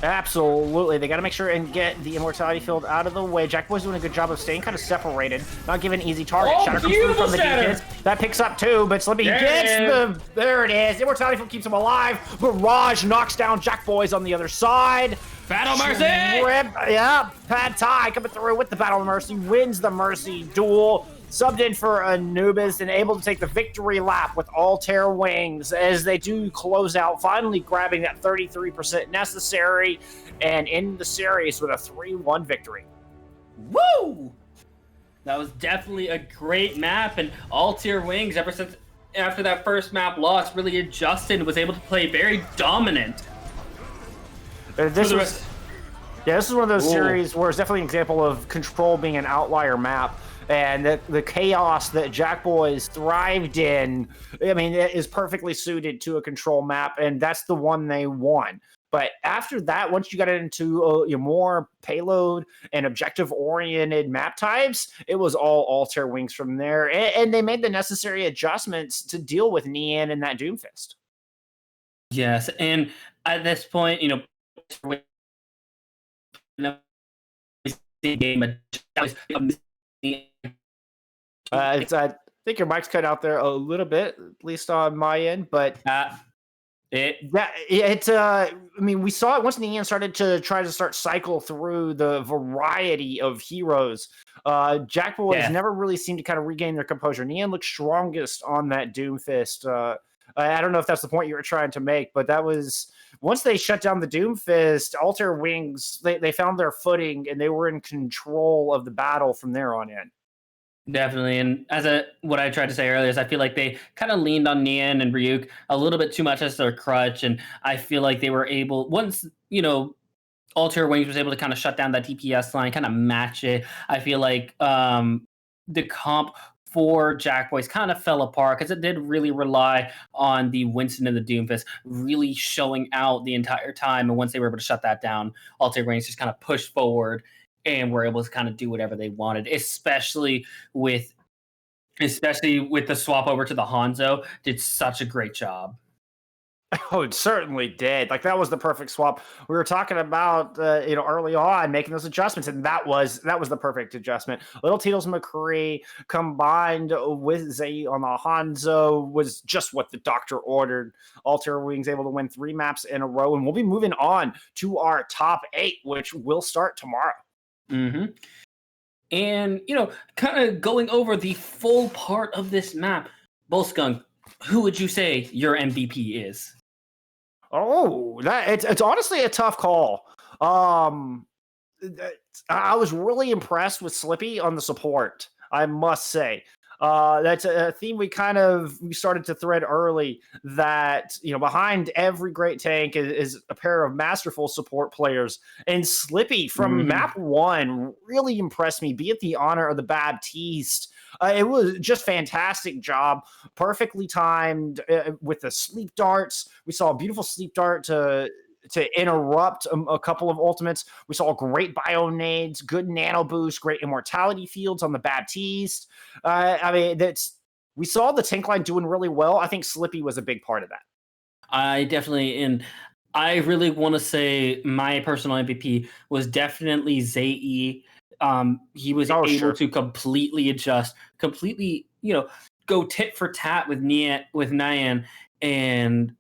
Absolutely. They got to make sure and get the Immortality Field out of the way. JACKBOYS doing a good job of staying kind of separated, not giving easy targets. Shatter comes through from the defense. That picks up 2, but Slippy gets the... There it is. Immortality Field keeps him alive. Barrage knocks down JACKBOYS on the other side. Battle Mercy! Yeah, Pad Thai coming through with the Battle Mercy. Wins the Mercy duel. Subbed in for Anubis and able to take the victory lap with Altair Wings as they do close out, finally grabbing that 33% necessary and end the series with a 3-1 victory. Woo! That was definitely a great map, and Altair Wings, ever since after that first map loss, really adjusted and was able to play very dominant. This is one of those series where it's definitely an example of Control being an outlier map. And the chaos that JACKBOYS thrived in, I mean, it is perfectly suited to a Control map, and that's the one they won. But after that, once you got into your more payload and objective-oriented map types, it was all Altair Wings from there. And they made the necessary adjustments to deal with Nian and that Doomfist. Yes, and at this point, you know, I think your mic's cut out there a little bit, at least on my end, but I mean, we saw it once Nian started to try to cycle through the variety of heroes. JACKBOYS never really seemed to kind of regain their composure. Nian looked strongest on that Doomfist. I don't know if that's the point you were trying to make, but that was once they shut down the Doomfist, Altair Wings, they found their footing and they were in control of the battle from there on in. Definitely, and what I tried to say earlier is I feel like they kind of leaned on Nian and Ryuk a little bit too much as their crutch, and I feel like they were able, once, you know, Altair Wings was able to kind of shut down that DPS line, kind of match it, I feel like the comp for JACKBOYS kind of fell apart because it did really rely on the Winston and the Doomfist really showing out the entire time, and once they were able to shut that down, Altair Wings just kind of pushed forward and were able to kind of do whatever they wanted, especially with the swap over to the Hanzo. Did such a great job. Oh, it certainly did. Like, that was the perfect swap. We were talking about, early on making those adjustments, and that was the perfect adjustment. Little Tito's McCree combined with Zay on the Hanzo was just what the doctor ordered. Altair Wings able to win 3 maps in a row, and we'll be moving on to our top 8, which will start tomorrow. Mm-hmm. And, kind of going over the full part of this map, Bullskunk, who would you say your MVP is? Oh, it's honestly a tough call. I was really impressed with Slippy on the support, I must say. That's a theme we started to thread early. That behind every great tank is a pair of masterful support players. And Slippy from Mhm. map one really impressed me. Be it the honor of the Baptiste. It was just fantastic job, perfectly timed with the sleep darts. We saw a beautiful sleep dart to interrupt a couple of ultimates. We saw great bio nades, good nano boost, great immortality fields on the Baptiste. I mean, that's we saw the tank line doing really well. I think Slippy was a big part of that. I definitely and I really want to say my personal MVP was definitely Zae. He was Oh, able sure. to completely adjust, completely, go tit for tat with Nyan, and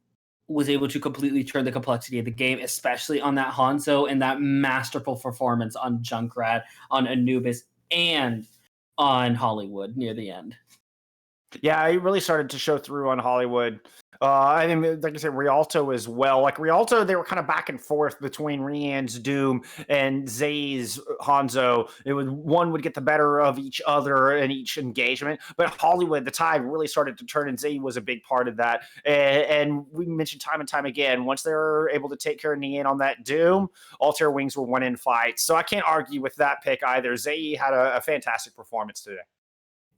was able to completely turn the complexity of the game, especially on that Hanzo and that masterful performance on Junkrat, on Anubis, and on Hollywood near the end. Yeah, he really started to show through on Hollywood. I mean, like I said, Rialto as well. Like Rialto, they were kind of back and forth between Rian's Doom and Zay's Hanzo. It was one would get the better of each other in each engagement, but Hollywood, the tide really started to turn, and Zay was a big part of that. And we mentioned time and time again, once they were able to take care of Nian on that Doom, Altair Wings were one in fights. So I can't argue with that pick either. Zay had a fantastic performance today.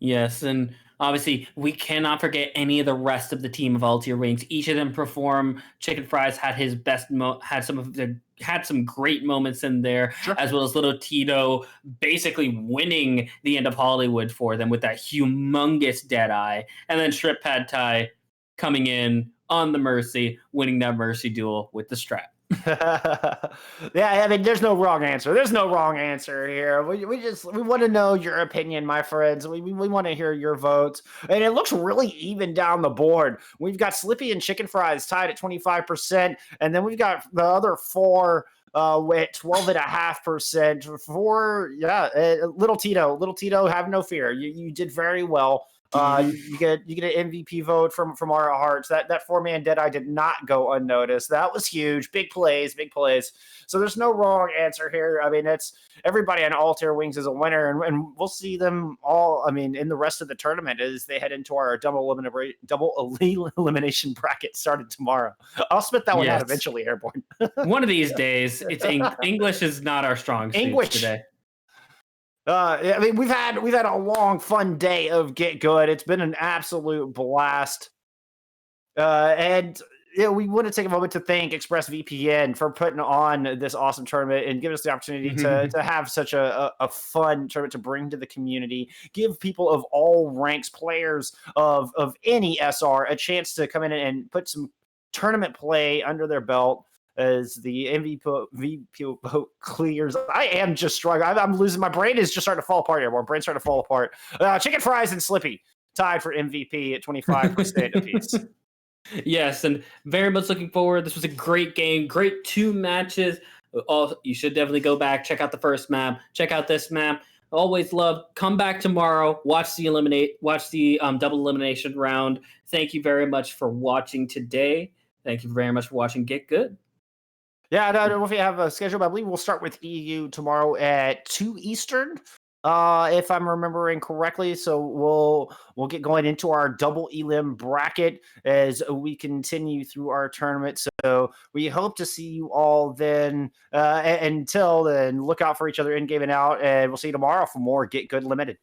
Yes, and obviously we cannot forget any of the rest of the team of Altair Wings. Each of them perform. Chicken Fries had his best had some great moments in there, Sure. as well as Little Tito basically winning the end of Hollywood for them with that humongous dead eye, and then Strip Pad Thai coming in on the Mercy, winning that Mercy duel with the strap. Yeah, I mean, there's no wrong answer. There's no wrong answer here. We want to know your opinion, my friends. We want to hear your votes, and it looks really even down the board. We've got Slippy and Chicken Fries tied at 25%, and then we've got the other four with 12.5%. Little Tito, have no fear. You did very well. You get an MVP vote from our hearts. That 4-man Deadeye did not go unnoticed. That was huge. Big plays, big plays. So there's no wrong answer here. I mean, it's everybody on Altair Wings is a winner, and we'll see them all. I mean, in the rest of the tournament as they head into our double elimination bracket started tomorrow. I'll spit that one out Yes. eventually, Airborne. One of these days, English is not our strong suit English. today. I mean, we've had a long, fun day of Get Good. It's been an absolute blast. And we want to take a moment to thank ExpressVPN for putting on this awesome tournament and give us the opportunity to have such a fun tournament to bring to the community, give people of all ranks, players of any SR, a chance to come in and put some tournament play under their belt as the MVP vote clears. I am just struggling. I'm losing. My brain is just starting to fall apart here. My brain's starting to fall apart. Chicken Fries and Slippy tied for MVP at 25% apiece. Yes, and very much looking forward. This was a great game, great 2 matches. You should definitely go back, check out the first map, check out this map. Always love. Come back tomorrow. Watch the double elimination round. Thank you very much for watching today. Thank you very much for watching Get Good. Yeah, I don't know if you have a schedule, but I believe we'll start with EU tomorrow at 2 Eastern, if I'm remembering correctly. So we'll get going into our double elim bracket as we continue through our tournament. So we hope to see you all then. Until then, look out for each other in game and out, and we'll see you tomorrow for more Get Good Limited.